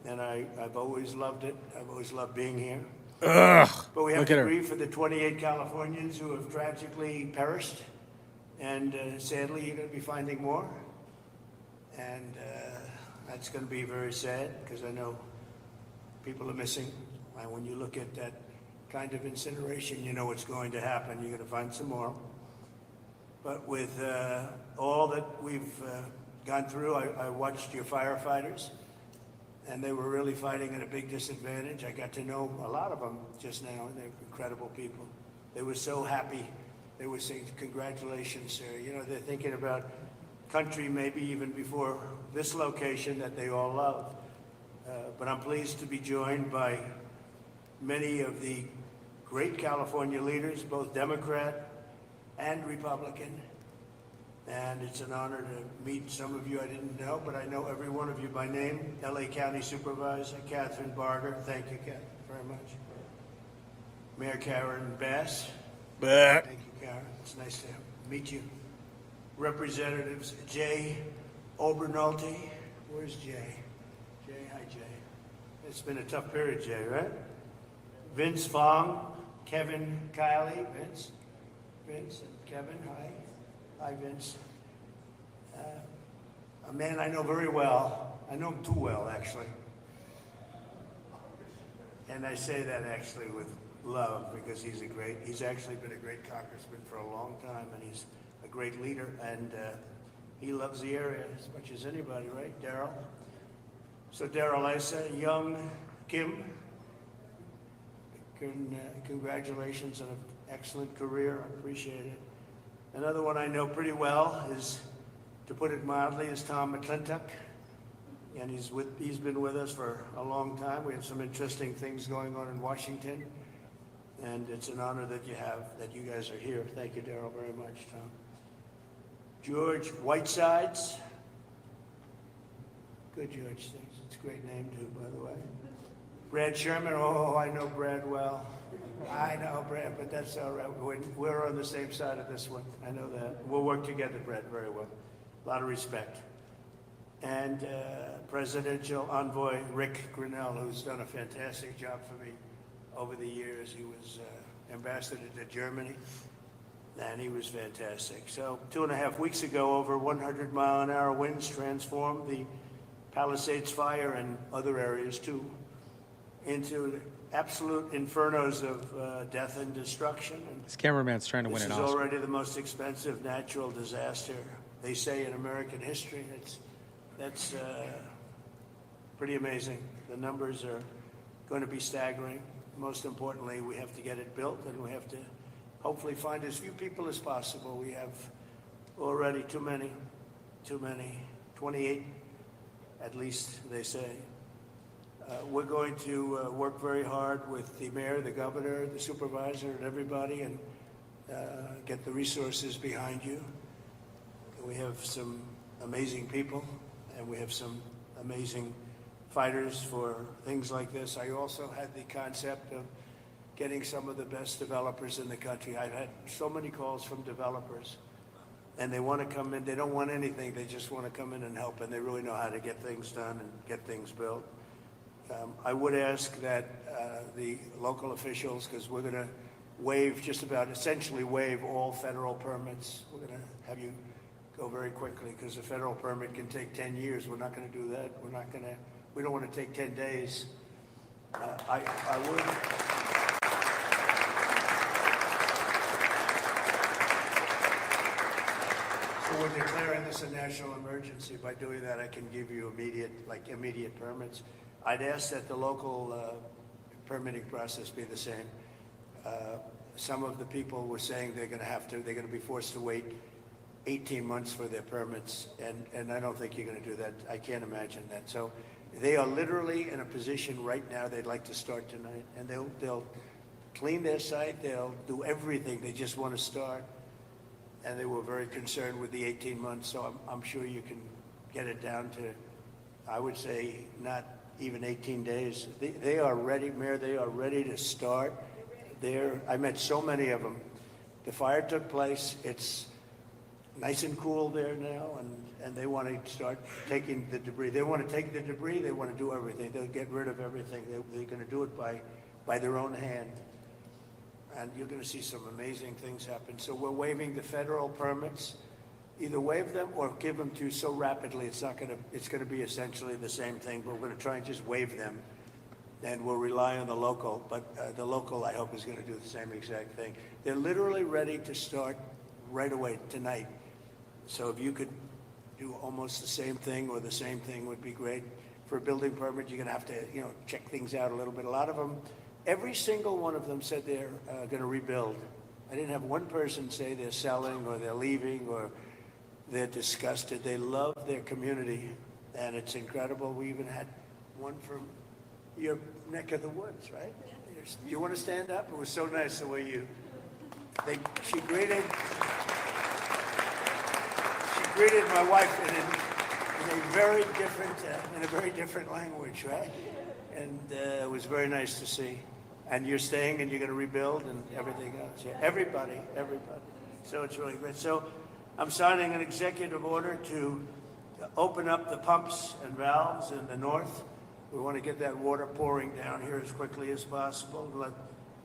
And I've always loved it. I've always loved being here. Ugh, but we have look to at her. grieve for the 28 Californians who have tragically perished. And sadly, you're going to be finding more. And that's going to be very sad because I know people are missing. And when you look at that kind of incineration, you know what's going to happen. You're going to find some more. But with all that we've gone through, I watched your firefighters, and they were really fighting at a big disadvantage. I got to know a lot of them just now. They're incredible people. They were so happy. They were saying, congratulations, sir. You know, they're thinking about country maybe even before this location that they all love. But I'm pleased to be joined by many of the great California leaders, both Democrat and Republican. And it's an honor to meet some of you I didn't know, but I know every one of you by name. LA County Supervisor Catherine Barger. Thank you, Catherine, very much. Mayor Karen Bass. Bah. Thank you, Karen. It's nice to meet you. Representatives Jay Obernolte. Where's Jay? Jay, hi, Jay. It's been a tough period, Jay, right? Vince Fong, Kevin Kiley, Vince and Kevin, hi. Hi, Vince. A man I know very well. I know him too well, actually. And I say that actually with love because he's actually been a great congressman for a long time, and he's a great leader, and he loves the area as much as anybody, right, Daryl? So Daryl Issa, young Kim, congratulations on an excellent career. I appreciate it. Another one I know pretty well is, to put it mildly, is Tom McClintock. And he's been with us for a long time. We have some interesting things going on in Washington. And it's an honor that you guys are here. Thank you, Daryl, very much, Tom. George Whitesides. Good, George. It's a great name, too, by the way. Brad Sherman. Oh, I know Brad well. I know Brad, but that's all right. We're on the same side of this one. I know that. We'll work together, Brad, very well. A lot of respect. And Presidential Envoy Rick Grinnell, who's done a fantastic job for me over the years. He was ambassador to Germany, and he was fantastic. So 2.5 weeks ago, over 100-mile-an-hour winds transformed the Palisades fire and other areas, too, into absolute infernos of death and destruction. And This cameraman's trying to win an Oscar. This is already the most expensive natural disaster, they say, in American history. That's pretty amazing. The numbers are going to be staggering. Most importantly, we have to get it built, and we have to hopefully find as few people as possible. We have already too many, 28 at least, they say. We're going to work very hard with the mayor, the governor, the supervisor, and everybody, and get the resources behind you. We have some amazing people, and we have some amazing fighters for things like this. I also had the concept of getting some of the best developers in the country. I've had so many calls from developers, and they want to come in. They don't want anything. They just want to come in and help, and they really know how to get things done and get things built. I would ask that the local officials, because we're going to essentially waive all federal permits. We're going to have you go very quickly, because a federal permit can take 10 years. We're not going to do that. We don't want to take 10 days. I would. So we're declaring this a national emergency. By doing that, I can give you immediate permits. I'd ask that the local permitting process be the same. Some of the people were saying they're going to be forced to wait 18 months for their permits, and I don't think you're going to do that. I can't imagine that. So they are literally in a position right now they'd like to start tonight, and they'll clean their site. They'll do everything. They just want to start. And they were very concerned with the 18 months, so I'm sure you can get it down to, I would say, not even 18 days. They are ready, Mayor, they are ready to start. I met so many of them. The fire took place. It's nice and cool there now, and they want to start taking the debris. They want to take the debris. They want to do everything. They'll get rid of everything. They're going to do it by their own hand. And you're going to see some amazing things happen. So we're waiving the federal permits. Either waive them or give them to you so rapidly it's going to be essentially the same thing. But we're going to try and just waive them, and we'll rely on the local. But the local, I hope, is going to do the same exact thing. They're literally ready to start right away tonight. So if you could do almost the same thing or the same thing would be great. For a building permit, you're going to have to, check things out a little bit. A lot of them. Every single one of them said they're going to rebuild. I didn't have one person say they're selling or they're leaving or they're disgusted. They love their community, and it's incredible. We even had one from your neck of the woods, right? You want to stand up? It was so nice the way she greeted my wife in a very different language, right? And it was very nice to see. And you're staying and you're going to rebuild and everything else. Yeah, everybody. So it's really great. So I'm signing an executive order to open up the pumps and valves in the north. We want to get that water pouring down here as quickly as possible. Let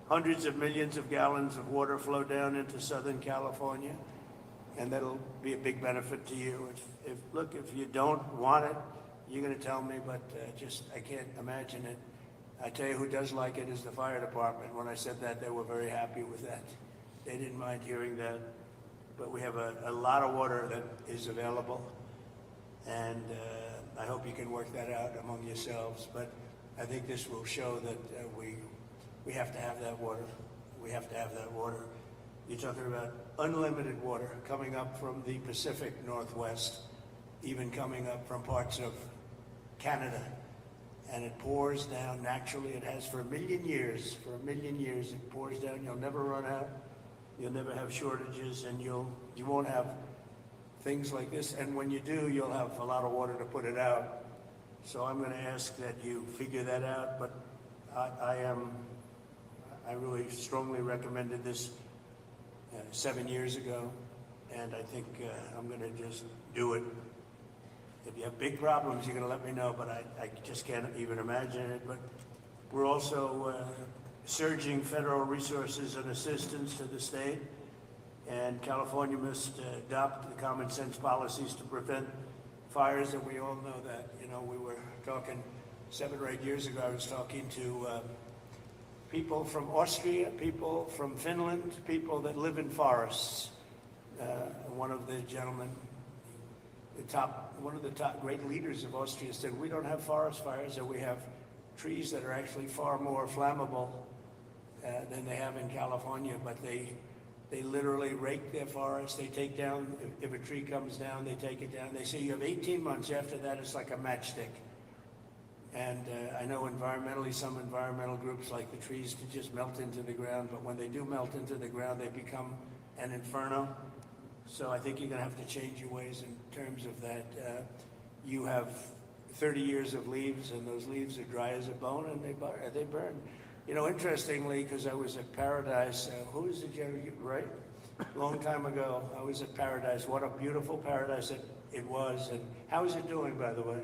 hundreds of millions of gallons of water flow down into Southern California. And that'll be a big benefit to you. If you don't want it, you're going to tell me, but I can't imagine it. I tell you who does like it is the fire department. When I said that, they were very happy with that. They didn't mind hearing that. But we have a lot of water that is available, and I hope you can work that out among yourselves. But I think this will show that we have to have that water. We have to have that water. You're talking about unlimited water coming up from the Pacific Northwest, even coming up from parts of Canada. And it pours down naturally. It has for a million years. It pours down. You'll never run out. You'll never have shortages, and you won't have things like this. And when you do, you'll have a lot of water to put it out. So I'm going to ask that you figure that out. But I really strongly recommended this 7 years ago, and I think I'm going to just do it. If you have big problems, you're going to let me know, but I just can't even imagine it. But we're also surging federal resources and assistance to the state, and California must adopt the common sense policies to prevent fires. And we all know that. We were talking 7 or 8 years ago, I was talking to people from Austria, people from Finland, people that live in forests. One of the gentlemen, one of the top great leaders of Austria said, we don't have forest fires, and we have trees that are actually far more flammable than they have in California, but they literally rake their forests. They take down, if a tree comes down, they take it down. They say you have 18 months. After that, it's like a matchstick. And I know environmentally, some environmental groups like the trees to just melt into the ground, but when they do melt into the ground, they become an inferno. So I think you're going to have to change your ways in terms of that. You have 30 years of leaves, and those leaves are dry as a bone, and they burn. Interestingly, because I was at Paradise, who is the gentleman, right? A long time ago, I was at Paradise. What a beautiful paradise it was. And how is it doing, by the way?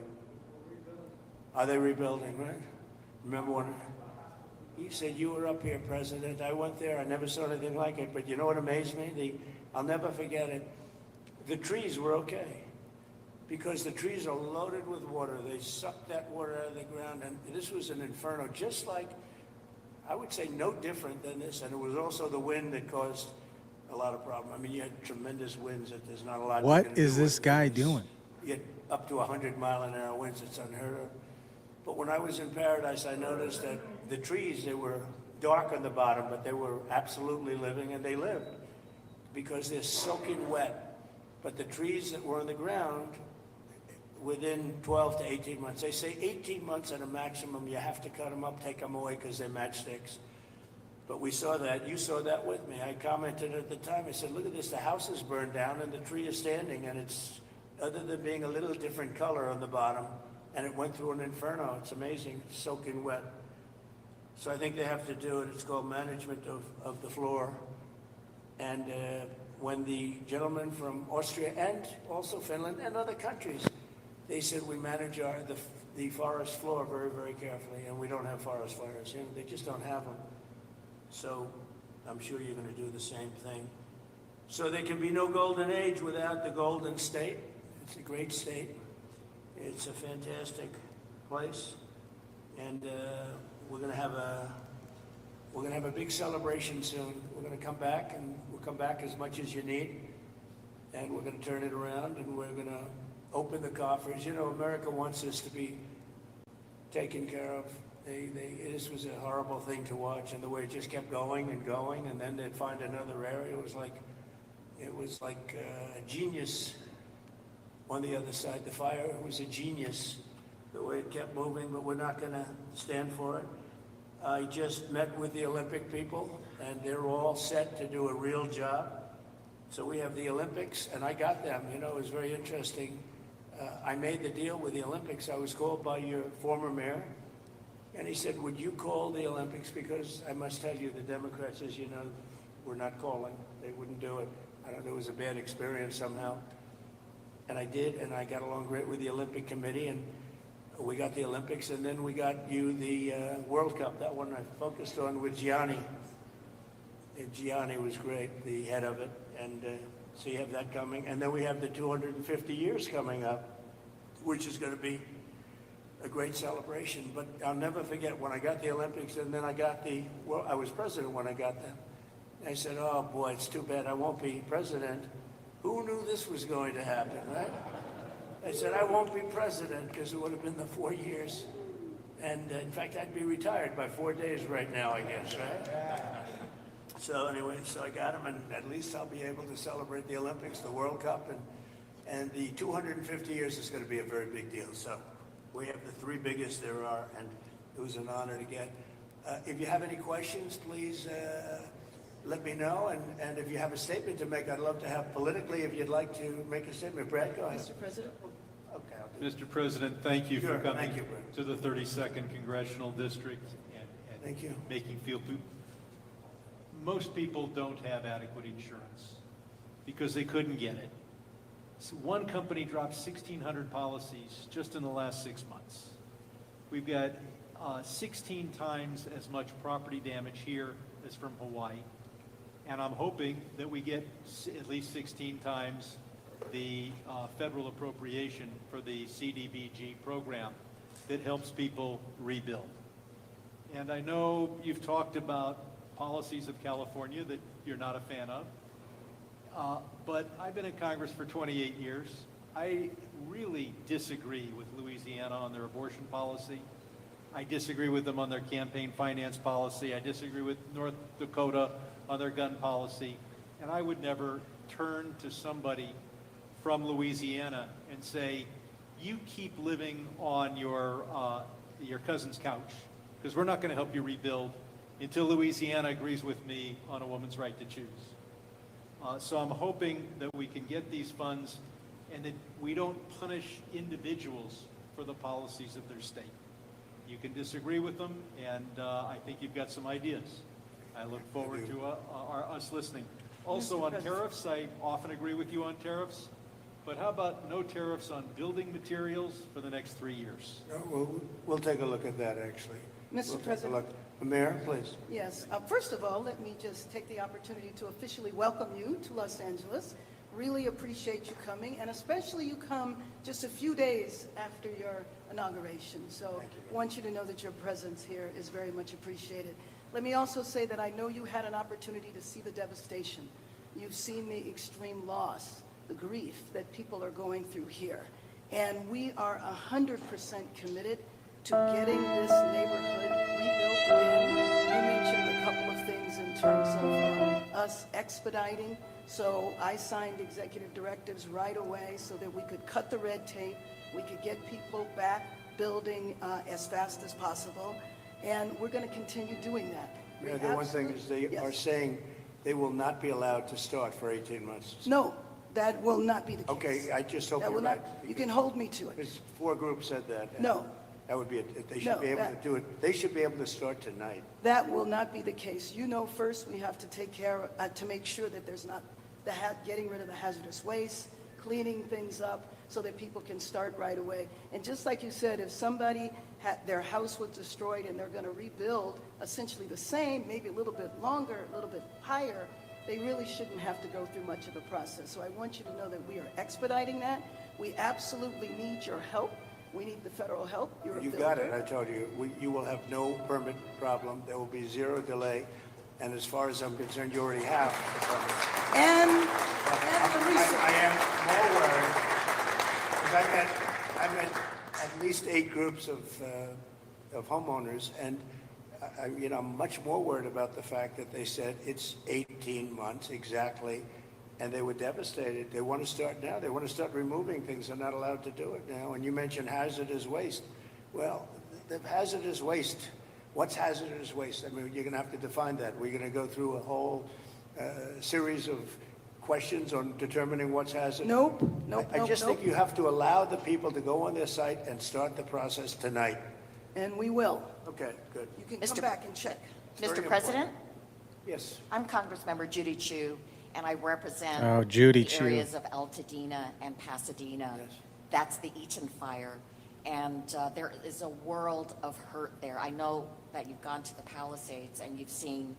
Are they rebuilding, right? Remember when you said you were up here, President? I went there. I never saw anything like it. But you know what amazed me? I'll never forget it. The trees were okay because the trees are loaded with water. They suck that water out of the ground. And this was an inferno, just like, I would say no different than this. And it was also the wind that caused a lot of problems. I mean, you had tremendous winds that there's not a lot. What is this guy doing? You had up to 100-mile-an-hour winds. It's unheard of. But when I was in Paradise, I noticed that the trees, they were dark on the bottom, but they were absolutely living, and they lived because they're soaking wet. But the trees that were on the ground, within 12 to 18 months, they say 18 months at a maximum, you have to cut them up, take them away because they're matchsticks. But we saw that. You saw that with me. I commented at the time. I said, look at this. The house is burned down and the tree is standing, and it's, other than being a little different color on the bottom, and it went through an inferno. It's amazing. It's soaking wet. So I think they have to do it. It's called management of the floor. And when the gentleman from Austria and also Finland and other countries, they said we manage the forest floor very, very carefully, and we don't have forest fires. You know, they just don't have them. So I'm sure you're going to do the same thing. So there can be no golden age without the Golden State. It's a great state. It's a fantastic place, and we're going to have a big celebration soon. We're going to come back, and we'll come back as much as you need, and we're going to turn it around, and we're going to open the coffers. You know, America wants us to be taken care of. This was a horrible thing to watch, and the way it just kept going and going, and then they'd find another area. It was like a genius on the other side. The fire was a genius, the way it kept moving, but we're not going to stand for it. I just met with the Olympic people, and they're all set to do a real job. So we have the Olympics, and I got them. You know, it was very interesting. I made the deal with the Olympics. I was called by your former mayor, and he said, would you call the Olympics? Because I must tell you, the Democrats, as you know, were not calling. They wouldn't do it. I don't know, it was a bad experience somehow. And I did, and I got along great with the Olympic Committee, and we got the Olympics, and then we got you the World Cup. That one I focused on with Gianni. And Gianni was great, the head of it, and so you have that coming. And then we have the 250 years coming up, which is going to be a great celebration. But I'll never forget when I got the Olympics, and then I was president when I got them. I said, oh boy, it's too bad I won't be president. Who knew this was going to happen, right? I said, I won't be president because it would have been the 4 years. And in fact, I'd be retired by 4 days right now, I guess, right? So anyway, so I got him, and at least I'll be able to celebrate the Olympics, the World Cup, and the 250 years is going to be a very big deal. So we have the three biggest there are, and it was an honor to get. If you have any questions, please let me know, and if you have a statement to make, I'd love to have politically, if you'd like to make a statement. Brad, go ahead. Mr. President? Okay, I'll do Mr. President, thank you Sure, for coming thank you, Brad. to the 32nd Congressional District and Thank you. making feel food. Most people don't have adequate insurance because they couldn't get it. So one company dropped 1,600 policies just in the last 6 months. We've got 16 times as much property damage here as from Hawaii. And I'm hoping that we get at least 16 times the federal appropriation for the CDBG program that helps people rebuild. And I know you've talked about policies of California that you're not a fan of, but I've been in Congress for 28 years. I really disagree with Louisiana on their abortion policy. I disagree with them on their campaign finance policy. I disagree with North Dakota on their gun policy. And I would never turn to somebody from Louisiana and say, you keep living on your cousin's couch, because we're not going to help you rebuild until Louisiana agrees with me on a woman's right to choose. So I'm hoping that we can get these funds and that we don't punish individuals for the policies of their state. You can disagree with them, and I think you've got some ideas. I look forward to us listening. Also on tariffs, I often agree with you on tariffs, but how about no tariffs on building materials for the next 3 years? We'll take a look at that, actually. Mr. President? Mayor, please. Yes. First of all, let me just take the opportunity to officially welcome you to Los Angeles. Really appreciate you coming, and especially you come just a few days after your inauguration. So I want you to know that your presence here is very much appreciated. Let me also say that I know you had an opportunity to see the devastation. You've seen the extreme loss, the grief that people are going through here. And we are 100% committed to getting this neighborhood rebuilt again. You mentioned a couple of things in terms of us expediting. So I signed executive directives right away so that we could cut the red tape, we could get people back building as fast as possible, and we're going to continue doing that. Yeah, the one thing is they are saying they will not be allowed to start for 18 months. No, that will not be the case. Okay, I just hope That you're will right. not, you can hold me to it. Because 4 groups said that. and No. That would be it. They No, should be able to that- do it. They should be able to start tonight. That will not be the case. You know, first, we have to take care, to make sure that there's not getting rid of the hazardous waste, cleaning things up so that people can start right away. And just like you said, if somebody their house was destroyed and they're going to rebuild essentially the same, maybe a little bit longer, a little bit higher, they really shouldn't have to go through much of a process. So I want you to know that we are expediting that. We absolutely need your help. We need the federal help. You're a You builder. got it, I told you. You will have no permit problem. There will be 0 delay. And as far as I'm concerned, you already have the permit. And the research. I am more worried, because I met at least 8 groups of homeowners, and I'm much more worried about the fact that they said it's 18 months exactly, and they were devastated. They want to start now. They want to start removing things. They're not allowed to do it now. And you mentioned hazardous waste. Well, the hazardous waste, what's hazardous waste? I mean, you're going to have to define that. We're going to go through a whole series of questions on determining what's hazardous. Nope. I just think you have to allow the people to go on their site and start the process tonight. And we will. Okay, good. You can come back and check. Very Mr. President, Yes. I'm Congressmember Judy Chu, and I represent Oh, Judy the Chu. areas of Altadena and Pasadena. Yes. That's the Eaton fire, and there is a world of hurt there. I know that you've gone to the Palisades and you've seen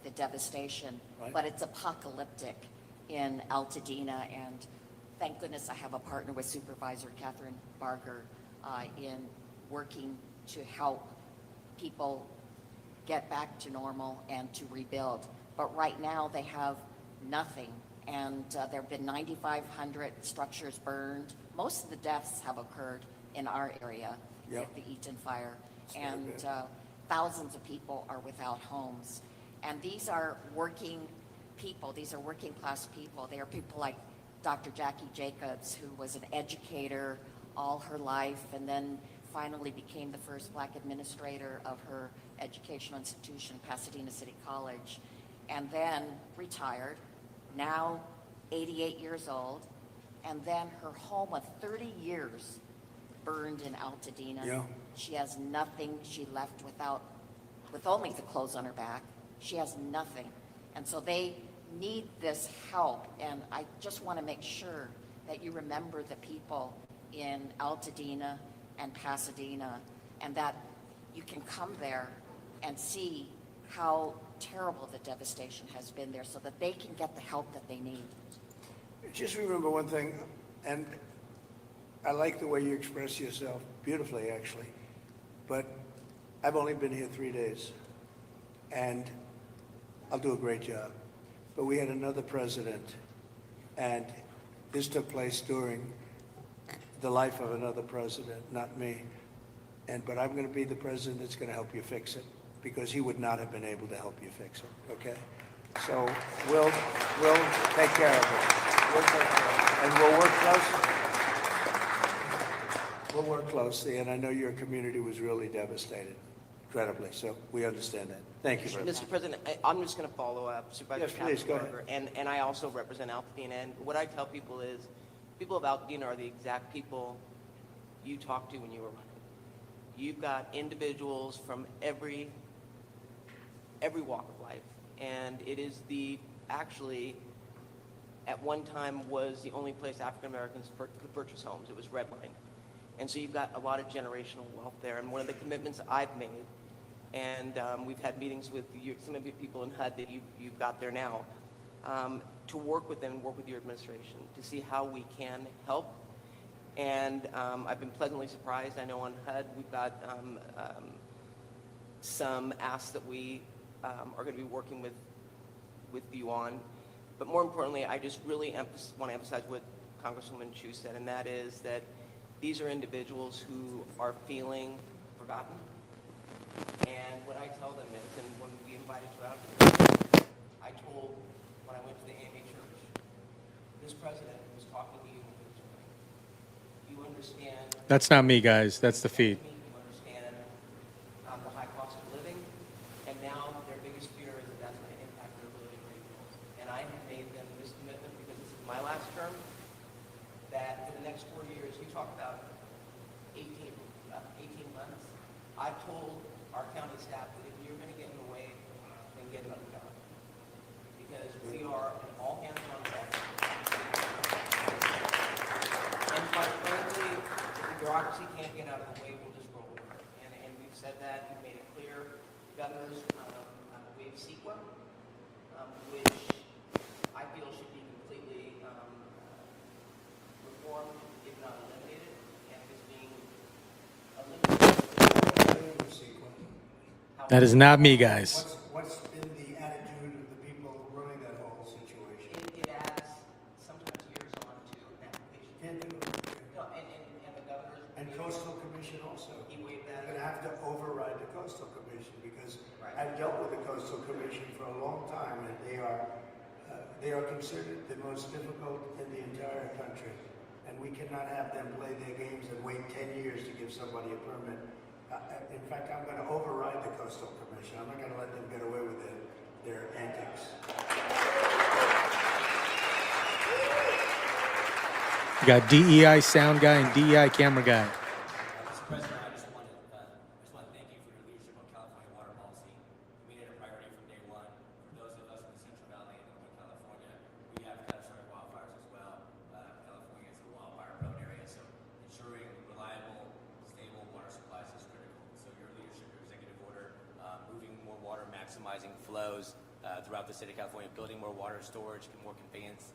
the devastation, Right. but it's apocalyptic in Altadena, and thank goodness I have a partner with Supervisor Catherine Barger in working to help people get back to normal and to rebuild. But right now they have nothing, and there have been 9,500 structures burned. Most of the deaths have occurred in our area Yep. with the Eaton fire, very and good. thousands of people are without homes. And these are working people. These are working class people. They are people like Dr. Jackie Jacobs, who was an educator all her life and then finally became the first Black administrator of her educational institution, Pasadena City College, and then retired, now 88 years old, and then her home of 30 years burned in Altadena. Yeah. She has nothing. She left with only the clothes on her back. She has nothing. And so they need this help. And I just want to make sure that you remember the people in Altadena and Pasadena, and that you can come there and see how terrible the devastation has been there so that they can get the help that they need. Just remember one thing, and I like the way you express yourself beautifully, actually, but I've only been here 3 days, and I'll do a great job. But we had another president, and this took place during the life of another president, not me. But I'm going to be the president that's going to help you fix it, because he would not have been able to help you fix it, okay? So we'll take care of it. We'll take care of it. And we'll work close. We'll work closely, and I know your community was really devastated, incredibly, so we understand that. Thank you very much. Mr. President, I'm just going to follow up Supervisor Yes, please, go ahead. Barger, and I also represent Altadena, and what I tell people is, people of Altadena are the exact people you talked to when you were running. You've got individuals from every walk of life, and it is actually, at one time, was the only place African Americans could purchase homes. It was redlined. And so you've got a lot of generational wealth there. And one of the commitments I've made, and we've had meetings with some of the people in HUD that you've got there now, to work with them and work with your administration to see how we can help. And I've been pleasantly surprised. I know on HUD we've got some asks that we are going to be working with you on. But more importantly, I just really want to emphasize what Congresswoman Chu said, and that is that these are individuals who are feeling forgotten. And what I tell them is, and when we invited you out, I told, when I went to the AMA church, this president was talking to you. You understand. That's not me, guys. That's the feed. You understand the high cost of living, and now their biggest term, that for the next 4 years, you talk about 18 months. I've told our county staff that if you're going to get in the way, then get another job. Because we are an all hands on deck. And quite frankly, if the bureaucracy can't get out of the way, we'll just roll over. And we've said that, we've made it clear. Governor's waive CEQA, which I feel should be completely reformed, if not eliminated, and is being eliminated. That is not me, guys. What's been the attitude of the people running that whole situation? It adds sometimes years on to an application. Can't do it. No, and the governor's. And Coastal Commission also. He waived that. You're gonna have to override the Coastal Commission because I've dealt with the Coastal Commission for a long time and they are considered the most difficult in the entire country. And we cannot have them play their games and wait 10 years to give somebody a permit. In fact, I'm going to override the Coastal Commission. I'm not going to let them get away with their antics. You got DEI sound guy and DEI camera guy. Mr. President, I just want to thank you for your leadership on California water policy. We made it a priority from day one. For those of us in the Central Valley and Northern California, we have catastrophic wildfires as well. California is a wildfire-prone area, so ensuring reliable, stable water supplies is critical. So your leadership, your executive order, moving more water, maximizing flows throughout the state of California, building more water storage, more conveyance,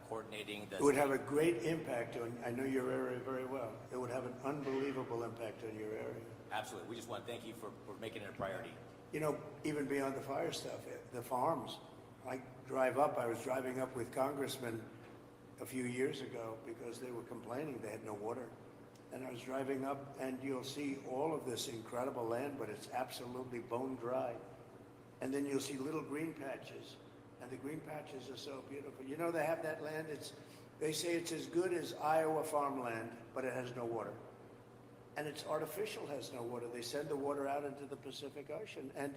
coordinating the... It would have a great impact on, I know your area very well. It would have an unbelievable impact on your area. Absolutely. We just want to thank you for making it a priority. You know, even beyond the fire stuff, the farms. I was driving up with congressmen a few years ago because they were complaining they had no water. And I was driving up and you'll see all of this incredible land, but it's absolutely bone dry. And then you'll see little green patches. And the green patches are so beautiful. You know, they have that land, they say it's as good as Iowa farmland, but it has no water. And it's artificial, has no water. They send the water out into the Pacific Ocean. And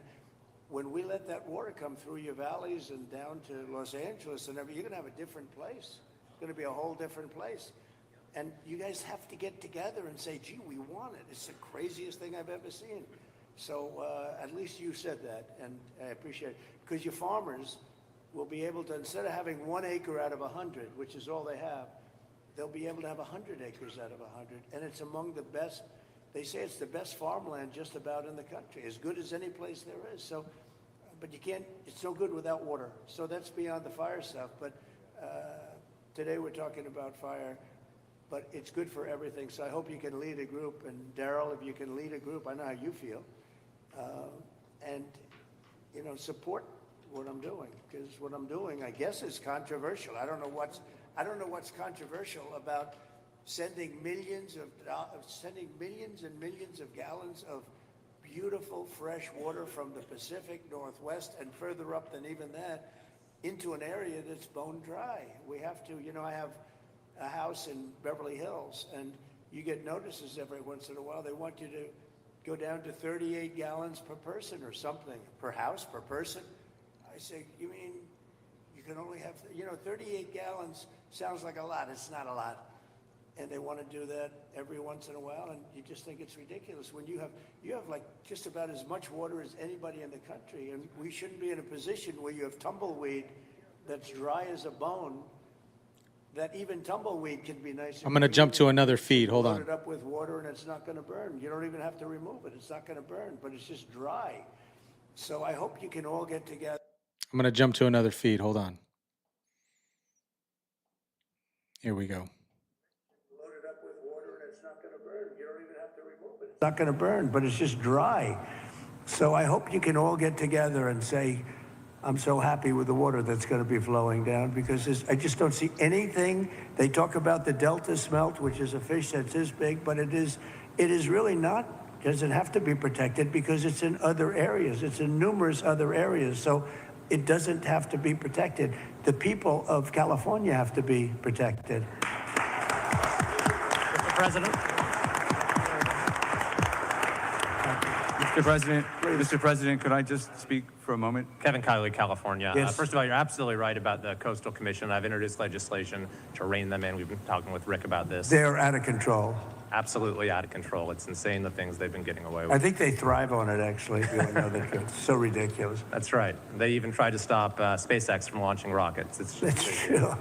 when we let that water come through your valleys and down to Los Angeles and everything, you're gonna have a different place. It's gonna be a whole different place. And you guys have to get together and say, gee, we want it. It's the craziest thing I've ever seen. So at least you said that, and I appreciate it. Because your farmers will be able to, instead of having 1 acre out of 100, which is all they have, they'll be able to have 100 acres out of 100. And it's among the best, they say it's the best farmland just about in the country, as good as any place there is. So, but you can't, it's no good without water. So that's beyond the fire stuff. But today we're talking about fire, but it's good for everything. So I hope you can lead a group. And Daryl, if you can lead a group, I know how you feel. And, you know, support what I'm doing, because what I'm doing, I guess, is controversial. I don't know what's controversial about sending millions and millions of gallons of beautiful fresh water from the Pacific Northwest and further up than even that into an area that's bone dry. We have to, you know, I have a house in Beverly Hills, and you get notices every once in a while. They want you to go down to 38 gallons per person or something, per house, per person. I say, you mean you can only have, you know, 38 gallons sounds like a lot. It's not a lot. And they want to do that every once in a while, and you just think it's ridiculous when you have like just about as much water as anybody in the country, and we shouldn't be in a position where you have tumbleweed that's dry as a bone. That even tumbleweed can be nice. I'm going to jump to another feed. Hold on. Load it up with water and it's not going to burn. You don't even have to remove it. It's not going to burn, but it's just dry. So I hope you can all get together. I'm going to jump to another feed. Hold on. Here we go. Load it up with water and it's not going to burn. You don't even have to remove it. It's not going to burn, but it's just dry. So I hope you can all get together and say, I'm so happy with the water that's going to be flowing down, because I just don't see anything. They talk about the Delta smelt, which is a fish that's this big, but it is really not, doesn't have to be protected because it's in other areas. It's in numerous other areas. So it doesn't have to be protected. The people of California have to be protected. Mr. President. Mr. President, could I just speak for a moment? Kevin Kiley, California. Yes. First of all, you're absolutely right about the Coastal Commission. I've introduced legislation to rein them in. We've been talking with Rick about this. They're out of control. Absolutely out of control. It's insane the things they've been getting away with. I think they thrive on it, actually, if you want to know the truth. It's so ridiculous. That's right. They even tried to stop SpaceX from launching rockets. It's just That's true.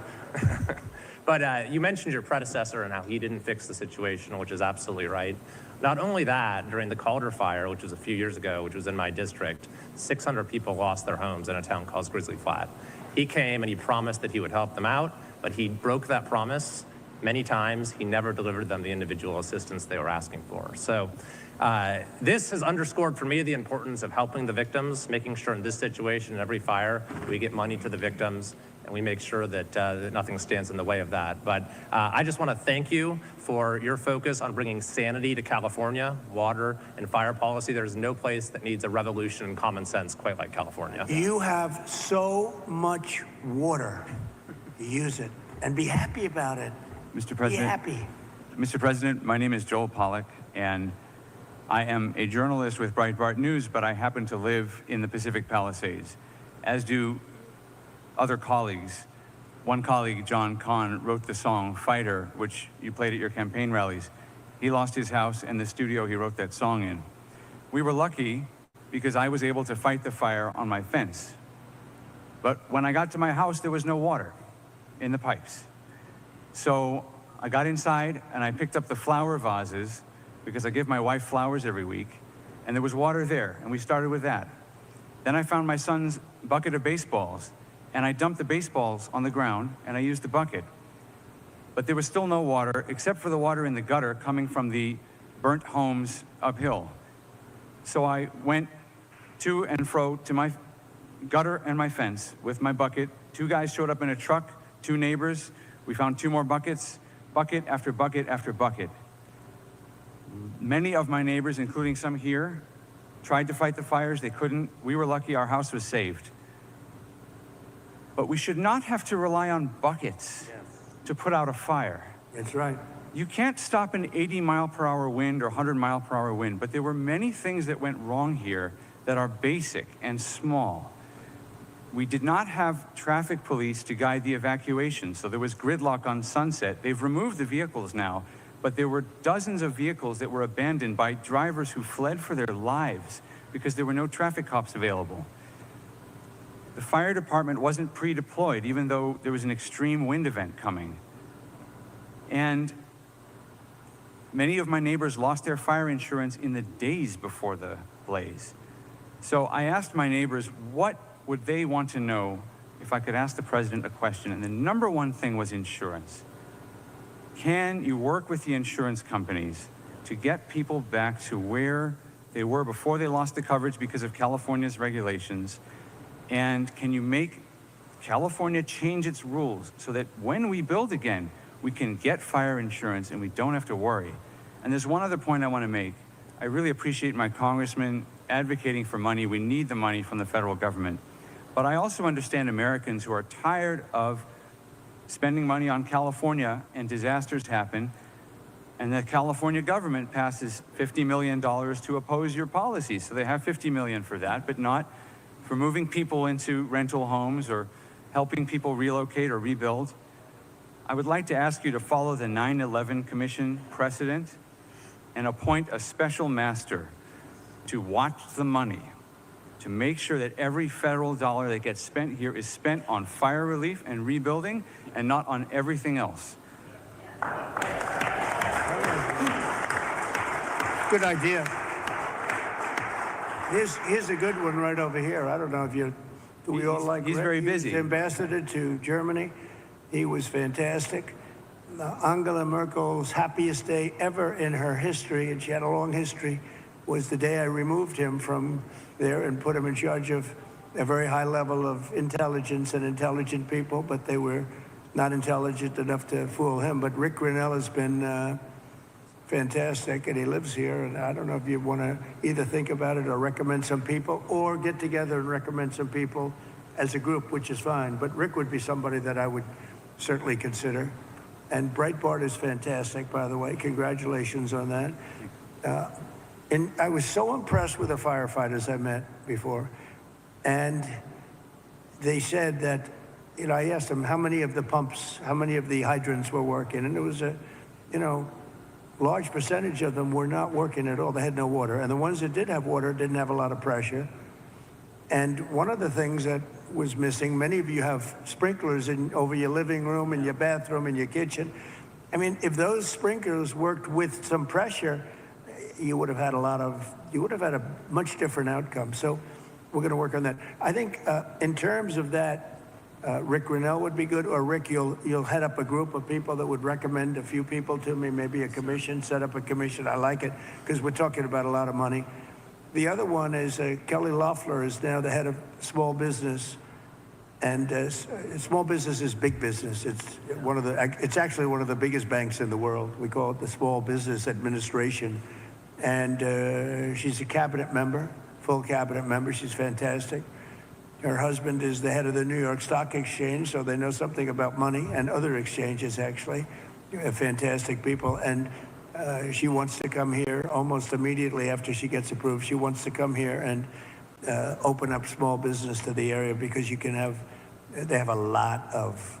But you mentioned your predecessor and how he didn't fix the situation, which is absolutely right. Not only that, during the Calder fire, which was a few years ago, which was in my district, 600 people lost their homes in a town called Grizzly Flat. He came and he promised that he would help them out, but he broke that promise many times. He never delivered them the individual assistance they were asking for. So this has underscored for me the importance of helping the victims, making sure in this situation, in every fire, we get money to the victims, and we make sure that nothing stands in the way of that. But I just want to thank you for your focus on bringing sanity to California, water and fire policy. There's no place that needs a revolution in common sense quite like California. You have so much water. Use it and be happy about it. Mr. President, be happy. Mr. President, my name is Joel Pollack, and I am a journalist with Breitbart News, but I happen to live in the Pacific Palisades, as do other colleagues. One colleague, John Kahn, wrote the song Fighter, which you played at your campaign rallies. He lost his house and the studio he wrote that song in. We were lucky because I was able to fight the fire on my fence. But when I got to my house, there was no water in the pipes. So I got inside and I picked up the flower vases because I give my wife flowers every week, and there was water there, and we started with that. Then I found my son's bucket of baseballs, and I dumped the baseballs on the ground, and I used the bucket. But there was still no water, except for the water in the gutter coming from the burnt homes uphill. So I went to and fro to my gutter and my fence with my bucket. 2 guys showed up in a truck, 2 neighbors. We found 2 more buckets, bucket after bucket after bucket. Many of my neighbors, including some here, tried to fight the fires. They couldn't. We were lucky our house was saved. But we should not have to rely on buckets to put out a fire. That's right. You can't stop an 80-mile-per-hour wind or 100-mile-per-hour wind, but there were many things that went wrong here that are basic and small. We did not have traffic police to guide the evacuation, so there was gridlock on Sunset. They've removed the vehicles now, but there were dozens of vehicles that were abandoned by drivers who fled for their lives because there were no traffic cops available. The fire department wasn't pre-deployed, even though there was an extreme wind event coming. And many of my neighbors lost their fire insurance in the days before the blaze. So I asked my neighbors, what would they want to know if I could ask the president a question? And the number one thing was insurance. Can you work with the insurance companies to get people back to where they were before they lost the coverage because of California's regulations? And can you make California change its rules so that when we build again, we can get fire insurance and we don't have to worry? And there's one other point I want to make. I really appreciate my congressman advocating for money. We need the money from the federal government. But I also understand Americans who are tired of spending money on California and disasters happen, and the California government passes $50 million to oppose your policies. So they have $50 million for that, but not for moving people into rental homes or helping people relocate or rebuild. I would like to ask you to follow the 9/11 Commission precedent and appoint a special master to watch the money, to make sure that every federal dollar that gets spent here is spent on fire relief and rebuilding and not on everything else. Good idea. Here's a good one right over here. I don't know if you, do we all like He's Rick? very busy. He's ambassador to Germany. He was fantastic. Angela Merkel's happiest day ever in her history, and she had a long history, was the day I removed him from there and put him in charge of a very high level of intelligence and intelligent people, but they were not intelligent enough to fool him. But Rick Grinnell has been fantastic, and he lives here, and I don't know if you want to either think about it or recommend some people or get together and recommend some people as a group, which is fine. But Rick would be somebody that I would certainly consider. And Breitbart is fantastic, by the way. Congratulations on that. And I was so impressed with the firefighters I met before. And they said that, you know, I asked them how many of the pumps, how many of the hydrants were working. And it was a, you know, large percentage of them were not working at all. They had no water. And the ones that did have water didn't have a lot of pressure. And one of the things that was missing, many of you have sprinklers over your living room and your bathroom and your kitchen. I mean, if those sprinklers worked with some pressure, you would have had a much different outcome. So we're going to work on that. I think in terms of that, Rick Grinnell would be good, or Rick, you'll head up a group of people that would recommend a few people to me, maybe a commission, set up a commission. I like it because we're talking about a lot of money. The other one is Kelly Loeffler is now the head of small business, and small business is big business. It's actually one of the biggest banks in the world. We call it the Small Business Administration, and she's a cabinet member, full cabinet member. She's fantastic. Her husband is the head of the New York Stock Exchange, so they know something about money and other exchanges, actually. Fantastic people. And she wants to come here almost immediately after she gets approved. She wants to come here and open up small business to the area because they have a lot of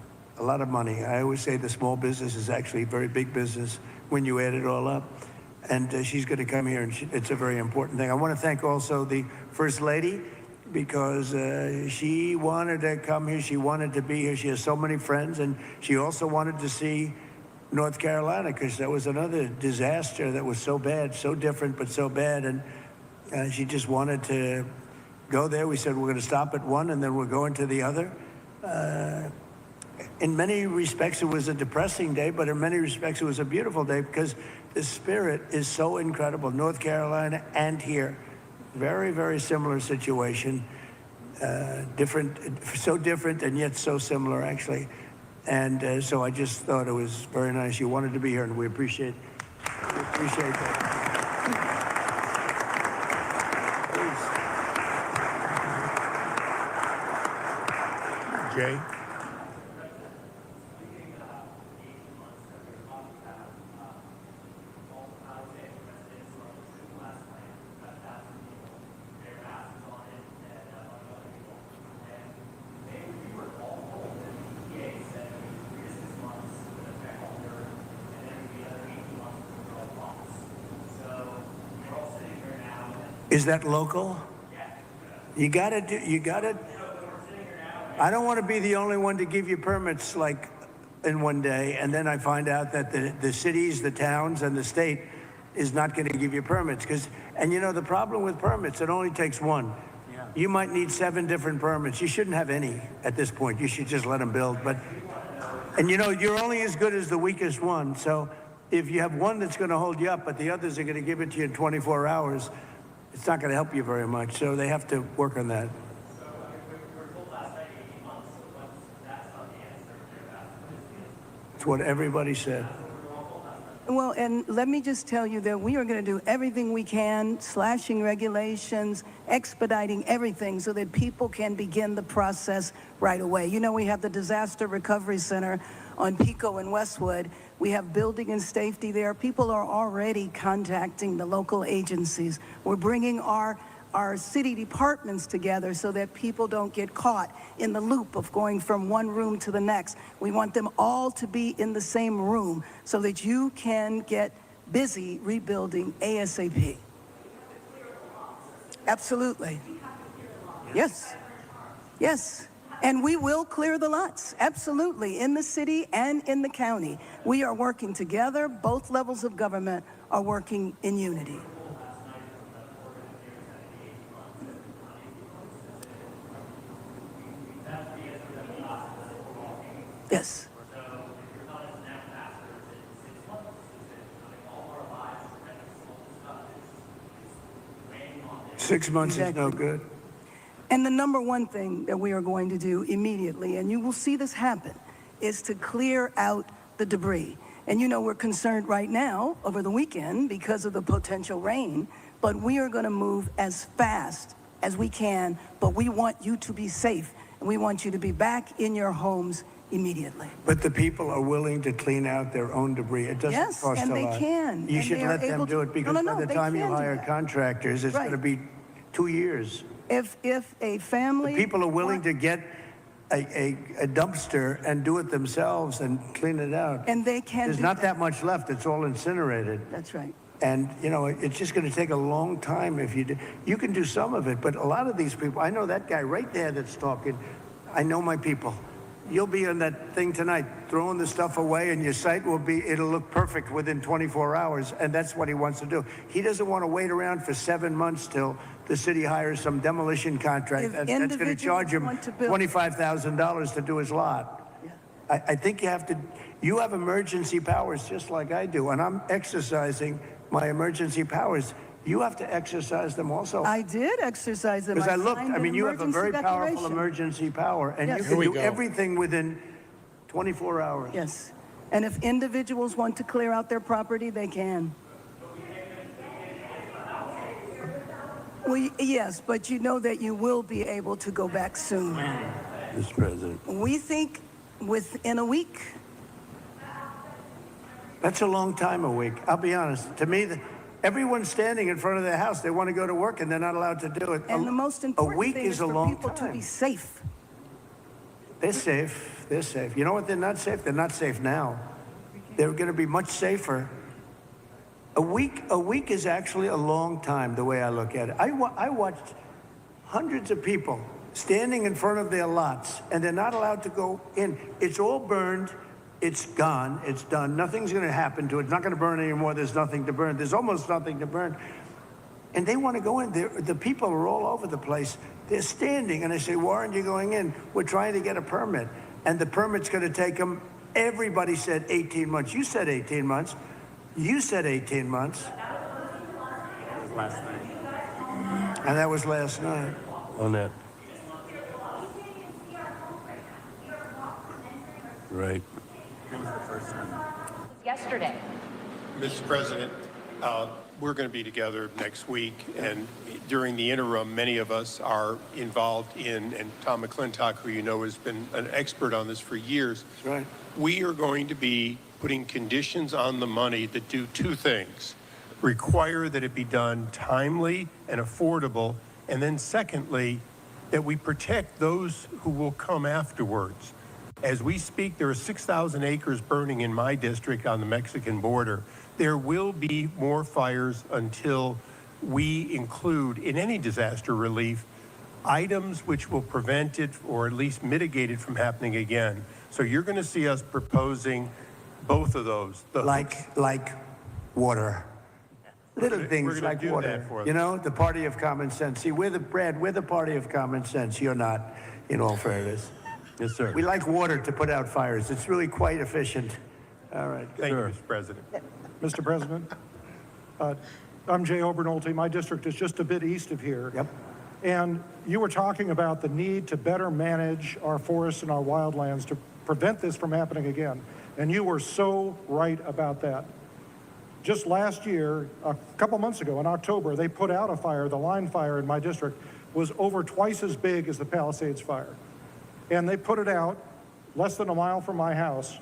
money. I always say the small business is actually a very big business when you add it all up. And she's going to come here, and it's a very important thing. I want to thank also the First Lady, because she wanted to come here. She wanted to be here. She has so many friends, and she also wanted to see North Carolina because that was another disaster that was so bad, so different, but so bad. And she just wanted to go there. We said we're going to stop at one, and then we're going to the other. In many respects, it was a depressing day, but in many respects, it was a beautiful day because the spirit is so incredible. North Carolina and here. Very, very similar situation. So different and yet so similar, actually. And so I just thought it was very nice. You wanted to be here, and we appreciate that. Please. Jay? Is that local? You gotta. I don't want to be the only one to give you permits like in one day, and then I find out that the cities, the towns, and the state is not going to give you permits. And you know, the problem with permits, it only takes one. Yeah. You might need 7 different permits. You shouldn't have any at this point. You should just let them build. And you know, you're only as good as the weakest one. So if you have one that's going to hold you up, but the others are going to give it to you in 24 hours, it's not going to help you very much. So they have to work on that. It's what everybody said. Well, and let me just tell you that we are going to do everything we can, slashing regulations, expediting everything so that people can begin the process right away. You know, we have the Disaster Recovery Center on Pico and Westwood. We have building and safety there. People are already contacting the local agencies. We're bringing our city departments together so that people don't get caught in the loop of going from one room to the next. We want them all to be in the same room so that you can get busy rebuilding ASAP. Absolutely. Yes. Yes. And we will clear the lots, absolutely, in the city and in the county. We are working together. Both levels of government are working in unity. Yes. 6 months is no good. And the number one thing that we are going to do immediately, and you will see this happen, is to clear out the debris. And you know, we're concerned right now over the weekend because of the potential rain, but we are going to move as fast as we can, but we want you to be safe, and we want you to be back in your homes immediately. But the people are willing to clean out their own debris. It doesn't Yes, cost and a they lot. can, You and should they are let them able do to- it because No, no, by the they time you can do hire that. contractors, it's Right. going to be 2 years. If a family. People are willing to get a dumpster and do it themselves and clean it out. And they can There's do not that. that much left. It's all incinerated. That's right. And, you know, it's just going to take a long time if you do. You can do some of it, but a lot of these people, I know that guy right there that's talking. I know my people. You'll be on that thing tonight, throwing the stuff away, and your site it'll look perfect within 24 hours, and that's what he wants to do. He doesn't want to wait around for 7 months till the city hires some demolition contract that's going to charge him $25,000 to do his lot. I think you have emergency powers just like I do, and I'm exercising my emergency powers. You have to exercise them also. I did exercise them. Because I looked, signed I an mean, you have a very emergency powerful declaration. emergency power, and Yes. you Here can we do go. everything within 24 hours. Yes. And if individuals want to clear out their property, they can. Well, yes, but you know that you will be able to go back soon. Mr. President. We think within a week. That's a long time, a week. I'll be honest. To me, everyone's standing in front of their house. They want to go to work, and they're not allowed to do it. And the most important week thing is is a for long people to time. be safe. They're safe. They're safe. You know what? They're not safe. They're not safe now. They're going to be much safer. A week is actually a long time, the way I look at it. I watched hundreds of people standing in front of their lots, and they're not allowed to go in. It's all burned. It's gone. It's done. Nothing's going to happen to it. It's not going to burn anymore. There's nothing to burn. There's almost nothing to burn. And they want to go in. The people are all over the place. They're standing, and I say, why aren't you going in? We're trying to get a permit. And the permit's going to take them, everybody said 18 months. You said 18 months. You said 18 months. Last night. And that was last night. On that. Right. Yesterday. Mr. President, we're going to be together next week, and during the interim, many of us are involved in, and Tom McClintock, who you know has been an expert on this for years, That's right. we are going to be putting conditions on the money that do two things. Require that it be done timely and affordable, and then secondly, that we protect those who will come afterwards. As we speak, there are 6,000 acres burning in my district on the Mexican border. There will be more fires until we include in any disaster relief items which will prevent it or at least mitigate it from happening again. So you're going to see us proposing both of those. Like water. Little We're things gonna like do water. that for them. You know, the party of common sense. See, we're the party of common sense. You're not, in all fairness. Yes, sir. We like water to put out fires. It's really quite efficient. All right. Thank you, Mr. President. Mr. President, I'm Jay Obernolte. My district is just a bit east of here. Yep. And you were talking about the need to better manage our forests and our wildlands to prevent this from happening again. And you were so right about that. Just last year, a couple months ago in October, they put out a fire. The line fire in my district was over twice as big as the Palisades fire. And they put it out less than a mile from my house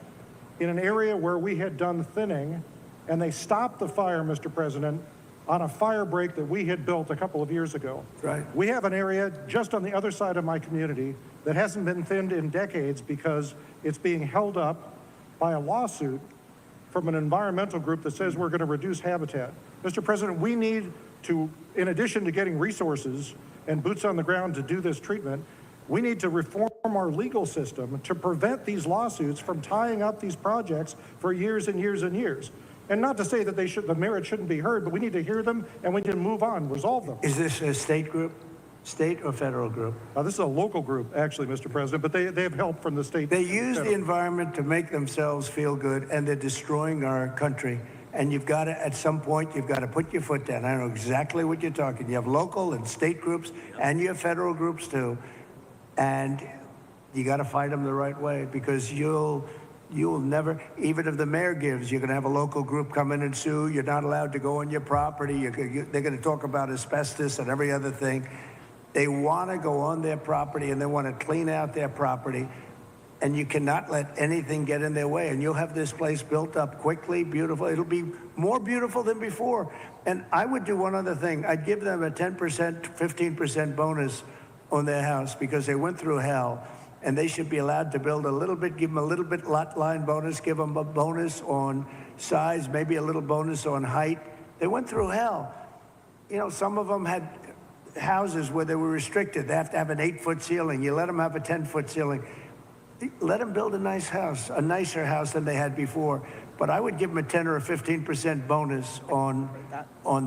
in an area where we had done thinning, and they stopped the fire, Mr. President, on a fire break that we had built a couple of years ago. Right. We have an area just on the other side of my community that hasn't been thinned in decades because it's being held up by a lawsuit from an environmental group that says we're going to reduce habitat. Mr. President, we need to, in addition to getting resources and boots on the ground to do this treatment, we need to reform our legal system to prevent these lawsuits from tying up these projects for years and years and years. And not to say that the merit shouldn't be heard, but we need to hear them and we need to move on, resolve them. Is this a state group? State or federal group? This is a local group, actually, Mr. President, but they have help from the state. They use the environment to make themselves feel good, and they're destroying our country. And you've got to, at some point, you've got to put your foot down. I know exactly what you're talking. You have local and state groups, and you have federal groups too. And you got to fight them the right way, because you'll never, even if the mayor gives, you're going to have a local group come in and sue. You're not allowed to go on your property. They're going to talk about asbestos and every other thing. They want to go on their property and they want to clean out their property. and you cannot let anything get in their way. And you'll have this place built up quickly, beautiful. It'll be more beautiful than before. And I would do one other thing. I'd give them a 10%, 15% bonus on their house because they went through hell. And they should be allowed to build a little bit, give them a little bit lot line bonus, give them a bonus on size, maybe a little bonus on height. They went through hell. You know, some of them had houses where they were restricted. They have to have an 8-foot ceiling. You let them have a 10-foot ceiling. Let them build a nice house, a nicer house than they had before. But I would give them a 10 or a 15% bonus on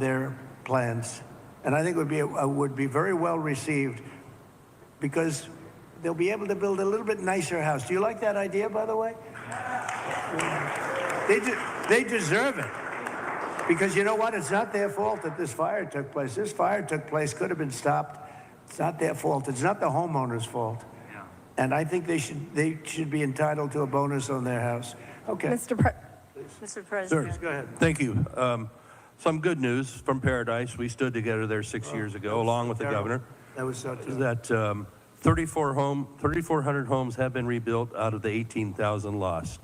their plans. And I think it would be very well received because they'll be able to build a little bit nicer house. Do you like that idea, by the way? They deserve it. Because you know what? It's not their fault that this fire took place. This fire took place, could have been stopped. It's not their fault. It's not the homeowner's fault. And I think they should be entitled to a bonus on their house. Okay. Mr. President. Sir, go ahead. Thank you. Some good news from Paradise. We stood together there 6 years ago, along with the governor. That was so true. That 3,400 homes have been rebuilt out of the 18,000 lost.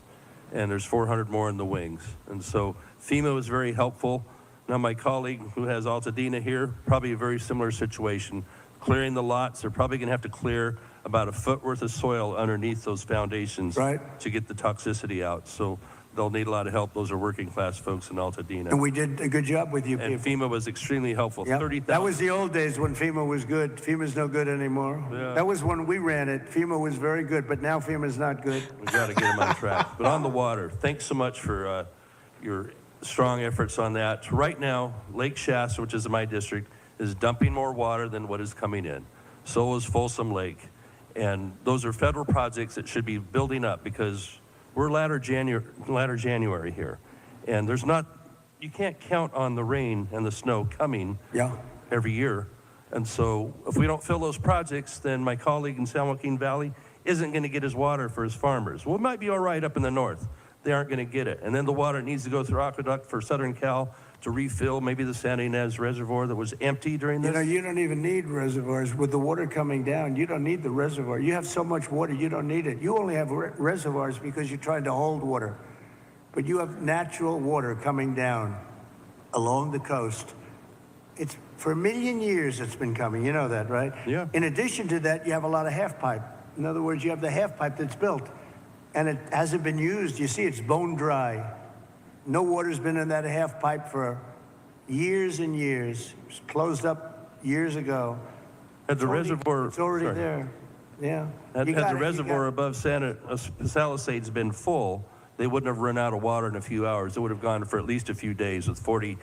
And there's 400 more in the wings. And so FEMA was very helpful. Now my colleague who has Altadena here, probably a very similar situation. Clearing the lots, they're probably gonna have to clear about a foot worth of soil underneath those foundations to get the toxicity out. So they'll need a lot of help. Those are working class folks in Altadena. And we did a good job with you and people. FEMA was extremely helpful. Yep. 30,000. That was the old days when FEMA was good. FEMA's no good anymore. Yeah. That was when we ran it. FEMA was very good, but now FEMA's not good. We got to get them on track. But on the water, thanks so much for your strong efforts on that. Right now, Lake Shasta, which is in my district, is dumping more water than what is coming in. So is Folsom Lake. And those are federal projects that should be building up because we're latter January here. And you can't count on the rain and the snow coming every year. And so if we don't fill those projects, then my colleague in San Joaquin Valley isn't going to get his water for his farmers. Well, it might be all right up in the north. They aren't going to get it. And then the water needs to go through aqueduct for Southern Cal to refill maybe the Santa Ynez Reservoir that was empty during this. You know, you don't even need reservoirs. With the water coming down, you don't need the reservoir. You have so much water, you don't need it. You only have reservoirs because you're trying to hold water. But you have natural water coming down along the coast. It's for 1 million years it's been coming. You know that, right? Yeah. In addition to that, you have a lot of half pipe. In other words, you have the half pipe that's built. And it hasn't been used. You see, it's bone dry. No water's been in that half pipe for years and years. It was closed up years ago. Had the reservoir... It's already there. Yeah. Had the reservoir above Santa Palisades been full, they wouldn't have run out of water in a few hours. It would have gone for at least a few days with 40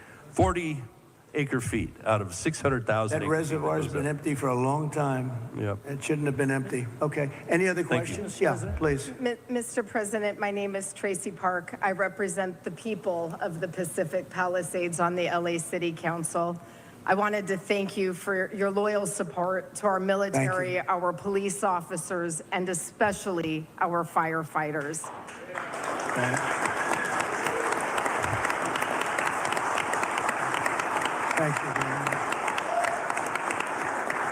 acre feet out of 600,000 That reservoir's been empty for a long time. Yep. It shouldn't have been empty. Okay. Any other questions? Yeah, please. Mr. President, my name is Tracy Park. I represent the people of the Pacific Palisades on the LA City Council. I wanted to thank you for your loyal support to our military, our police officers, and especially our firefighters. Thank you very much.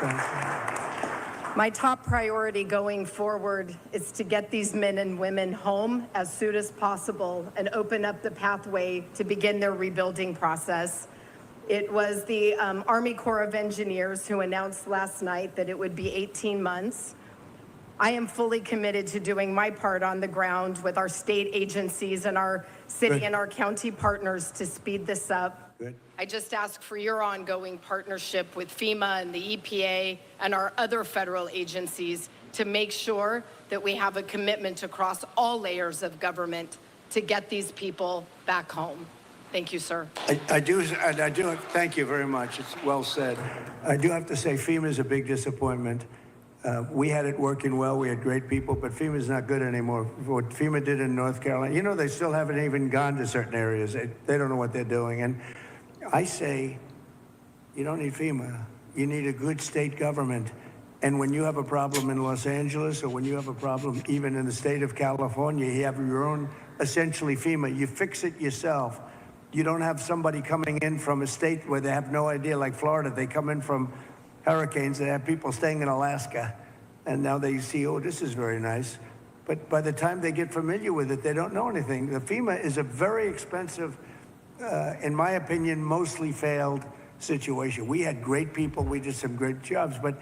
Thank you. My top priority going forward is to get these men and women home as soon as possible and open up the pathway to begin their rebuilding process. It was the Army Corps of Engineers who announced last night that it would be 18 months. I am fully committed to doing my part on the ground with our state agencies and our city and our county partners to speed this up. Good. I just ask for your ongoing partnership with FEMA and the EPA and our other federal agencies to make sure that we have a commitment across all layers of government to get these people back home. Thank you, sir. I do, thank you very much. It's well said. I do have to say FEMA is a big disappointment. We had it working well. We had great people, but FEMA's not good anymore. What FEMA did in North Carolina, you know, they still haven't even gone to certain areas. They don't know what they're doing. And I say, you don't need FEMA. You need a good state government. And when you have a problem in Los Angeles or when you have a problem even in the state of California, you have your own, essentially FEMA. You fix it yourself. You don't have somebody coming in from a state where they have no idea, like Florida. They come in from hurricanes. They have people staying in Alaska. And now they see, oh, this is very nice. but by the time they get familiar with it, they don't know anything. The FEMA is a very expensive, in my opinion, mostly failed situation. We had great people, we did some great jobs, but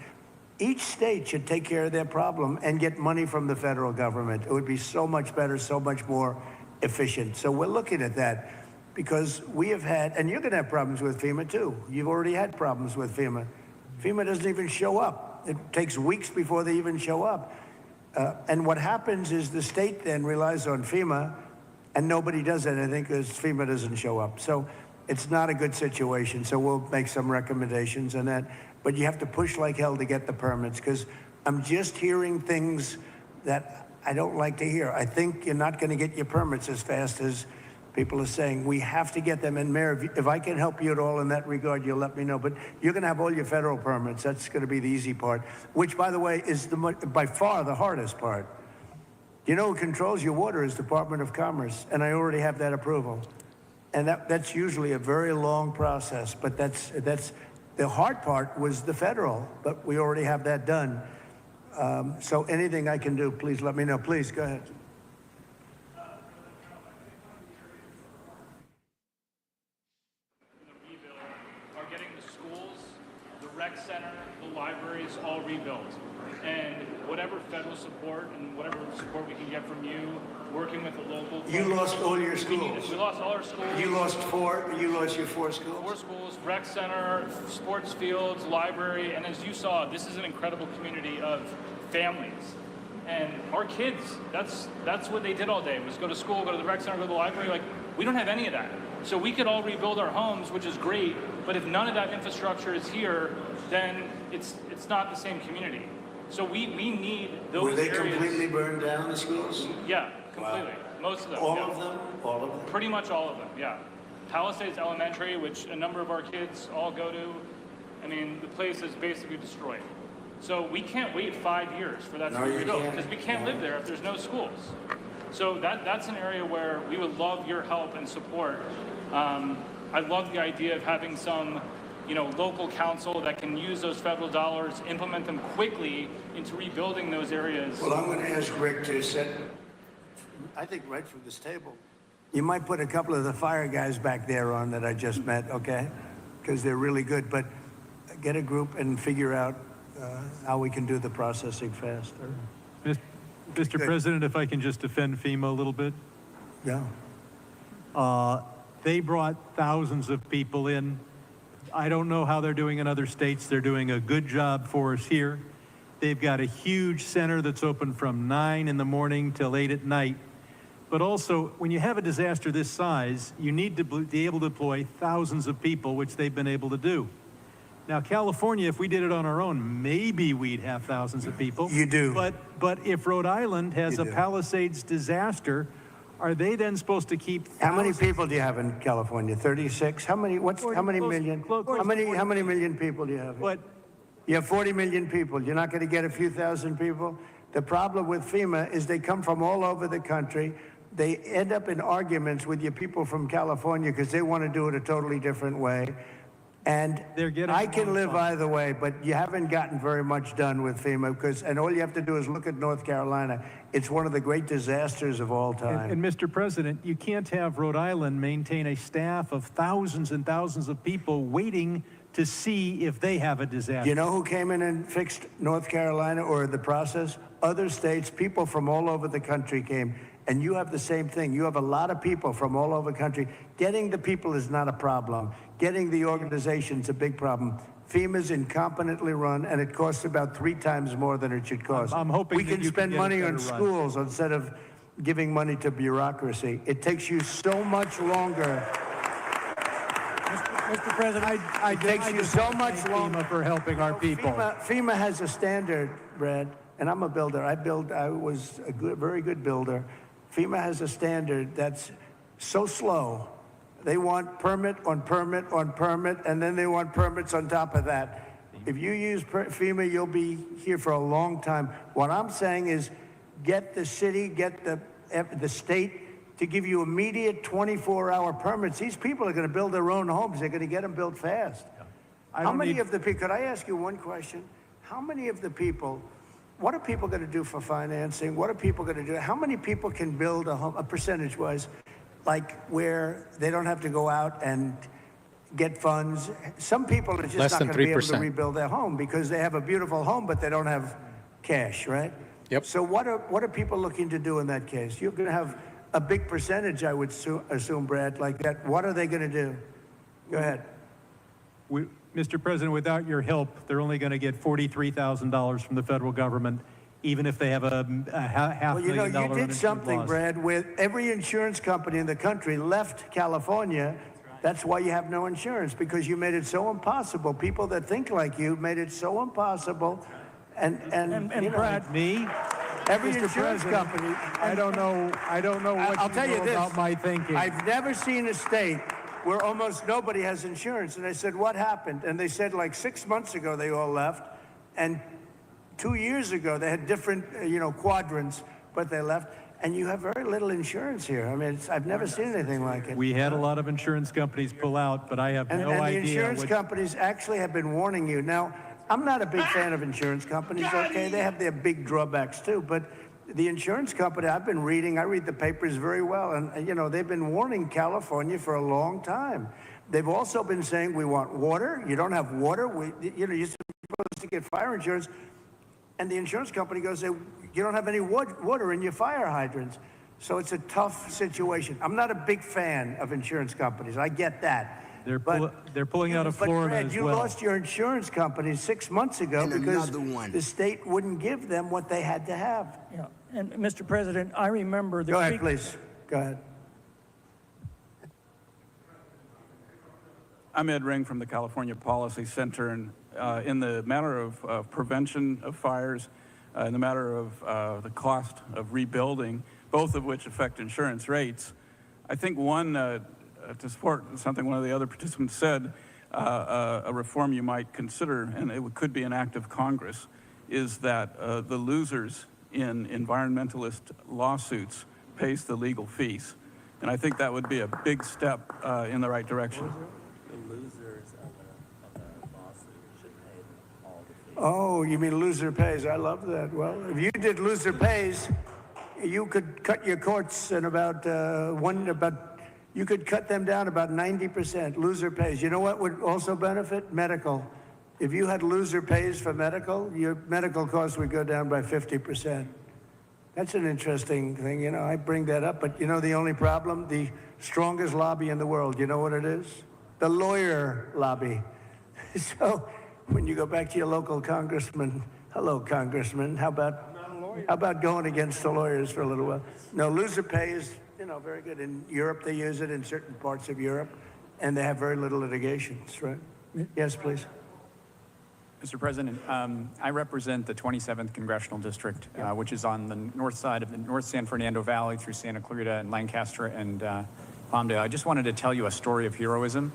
each state should take care of their problem and get money from the federal government. It would be so much better, so much more efficient. So we're looking at that because we have had, and you're going to have problems with FEMA too. You've already had problems with FEMA. FEMA doesn't even show up. It takes weeks before they even show up. And what happens is the state then relies on FEMA and nobody does anything because FEMA doesn't show up. So it's not a good situation. So we'll make some recommendations on that. But you have to push like hell to get the permits because I'm just hearing things that I don't like to hear. I think you're not going to get your permits as fast as people are saying. We have to get them. And Mayor, if I can help you at all in that regard, you'll let me know. But you're going to have all your federal permits. That's going to be the easy part, which, by the way, is by far the hardest part. You know who controls your water is Department of Commerce, and I already have that approval. And that's usually a very long process, but that's the hard part was the federal, but we already have that done. So anything I can do, please let me know. Please, go ahead. Are getting the schools, the rec center, the libraries all rebuilt. And whatever federal support and whatever support we can get from you, working with the local... You lost all your schools. We lost all our schools. You lost your 4 schools? 4 schools, rec center, sports fields, library, and as you saw, this is an incredible community of families. And our kids, that's what they did all day, was go to school, go to the rec center, go to the library. Like, we don't have any of that. So we could all rebuild our homes, which is great, but if none of that infrastructure is here, then it's not the same community. So we need those Were they areas. completely burned down, the schools? Yeah, completely. Wow. Most of them. All yeah. of them? All of them? Pretty much all of them, yeah. Palisades Elementary, which a number of our kids all go to, I mean, the place is basically destroyed. So we can't wait 5 years for that to be rebuilt because we can't live there if there's no schools. So that's an area where we would love your help and support. I love the idea of having some local council that can use those federal dollars, implement them quickly into rebuilding those areas. Well, I'm going to ask Rick to set, I think right from this table, you might put a couple of the fire guys back there on that I just met, okay? Because they're really good, but get a group and figure out how we can do the processing faster. Mr. President, if I can just defend FEMA a little bit. Yeah. They brought thousands of people in. I don't know how they're doing in other states. They're doing a good job for us here. They've got a huge center that's open from 9 in the morning till 8 at night. But also, when you have a disaster this size, you need to be able to deploy thousands of people, which they've been able to do. Now, California, if we did it on our own, maybe we'd have thousands of people. You do. But if Rhode Island has a Palisades disaster, are they then supposed to keep thousands? How many people do you have in California? 36? How many million? How many million people do you have? What? You have 40 million people. You're not going to get a few thousand people? The problem with FEMA is they come from all over the country. They end up in arguments with your people from California because they want to do it a totally different way. And I can live either way, but you haven't gotten very much done with FEMA and all you have to do is look at North Carolina. It's one of the great disasters of all time. And Mr. President, you can't have Rhode Island maintain a staff of thousands and thousands of people waiting to see if they have a disaster. You know who came in and fixed North Carolina or the process? Other states, people from all over the country came. And you have the same thing. You have a lot of people from all over the country. Getting the people is not a problem. Getting the organization's a big problem. FEMA's incompetently run, and it costs about 3 times more than it should cost. I'm hoping we can spend money on schools instead of giving money to bureaucracy. It takes you so much longer. Mr. President, it takes you so much longer for helping our people. FEMA has a standard, Brad, and I'm a builder. I was a very good builder. FEMA has a standard that's so slow. They want permit on permit on permit, and then they want permits on top of that. If you use FEMA, you'll be here for a long time. What I'm saying is get the city, get the state to give you immediate 24-hour permits. These people are going to build their own homes. They're going to get them built fast. How many of the people, could I ask you one question? How many of the people what are people going to do for financing? What are people going to do? How many people can build a home, percentage-wise, like where they don't have to go out and get funds? Some people are just Less not than going to be able to 3%. rebuild their home because they have a beautiful home, but they don't have cash, right? Yep. So what are people looking to do in that case? You're going to have a big percentage, I would assume, Brad, like that. What are they going to do? Go ahead. Mr. President, without your help, they're only going to get $43,000 from the federal government, even if they have a half Well, you know, million dollar you did uninsured something, loss. Brad, with every insurance company in the country left California. That's why you have no insurance, because you made it so impossible. People that think like you made it so impossible. And you know, Brad, me, every Mr. insurance President, company. I don't know what I'll you tell you know this, about my thinking. I've never seen a state where almost nobody has insurance. And I said, what happened? And they said like 6 months ago they all left, and 2 years ago they had different quadrants, but they left. And you have very little insurance here. I mean, I've never seen anything like it. We had a lot of insurance companies pull out, but I have no And idea. the insurance companies actually have been warning you. Now, I'm not a big fan of insurance companies, okay? They have their big drawbacks too, but the insurance company, I've been reading, I read the papers very well, and they've been warning California for a long time. They've also been saying, we want water. You don't have water. You're supposed to get fire insurance. And the insurance company goes, you don't have any water in your fire hydrants. So it's a tough situation. I'm not a big fan of insurance companies. I get that. They're pulling out of Florida Brad, as you well. lost your insurance company 6 months ago And because another one. the state wouldn't give them what they had to have. Yeah, and Mr. President, I remember the Go ahead, please. Go ahead. I'm Ed Ring from the California Policy Center, and in the matter of prevention of fires, in the matter of the cost of rebuilding, both of which affect insurance rates, I think one, to support something one of the other participants said, a reform you might consider, and it could be an act of Congress, is that the losers in environmentalist lawsuits pays the legal fees. And I think that would be a big step in the right direction. The losers of the lawsuit should pay all the fees. Oh, you mean loser pays. I love that. Well, if you did loser pays, you could cut your courts in you could cut them down about 90%. Loser pays. You know what would also benefit? Medical. If you had loser pays for medical, your medical costs would go down by 50%. That's an interesting thing. I bring that up, but the only problem, the strongest lobby in the world, you know what it is? The lawyer lobby. So when you go back to your local congressman, hello, congressman, how about going against the lawyers for a little while? No, loser pay is, very good. In Europe, they use it in certain parts of Europe, and they have very little litigations, right? Yes, please. Mr. President, I represent the 27th Congressional District, which is on the north side of the North San Fernando Valley through Santa Clarita and Lancaster and Palmdale. I just wanted to tell you a story of heroism.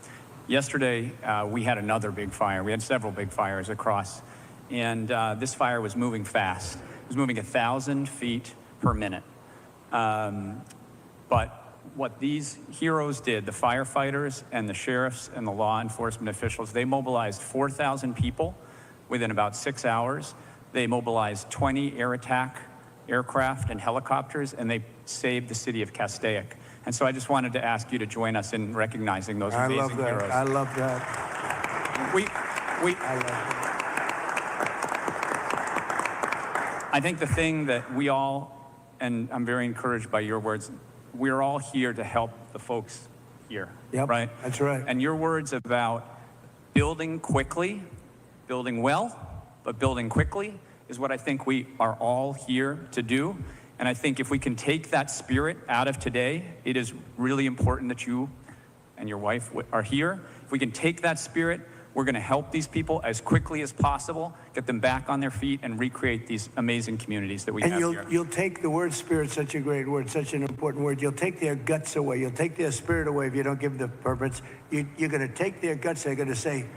Yesterday, we had another big fire. We had several big fires across, and this fire was moving fast. It was moving 1,000 feet per minute. But what these heroes did, the firefighters and the sheriffs and the law enforcement officials, they mobilized 4,000 people within about 6 hours. They mobilized 20 air attack aircraft and helicopters, and they saved the city of Castaic. And so I just wanted to ask you to join us in recognizing those amazing heroes. I love that. I love that. I think the thing that we all, and I'm very encouraged by your words, we're all here to help the folks here, right? That's right. And your words about building quickly, building well, but building quickly is what I think we are all here to do. And I think if we can take that spirit out of today, it is really important that you and your wife are here. If we can take that spirit, we're going to help these people as quickly as possible, get them back on their feet, and recreate these amazing communities that we have here. And you'll take the word spirit, such a great word, such an important word. You'll take their guts away. You'll take their spirit away if you don't give them the purpose. You're going to take their guts. They're going to say,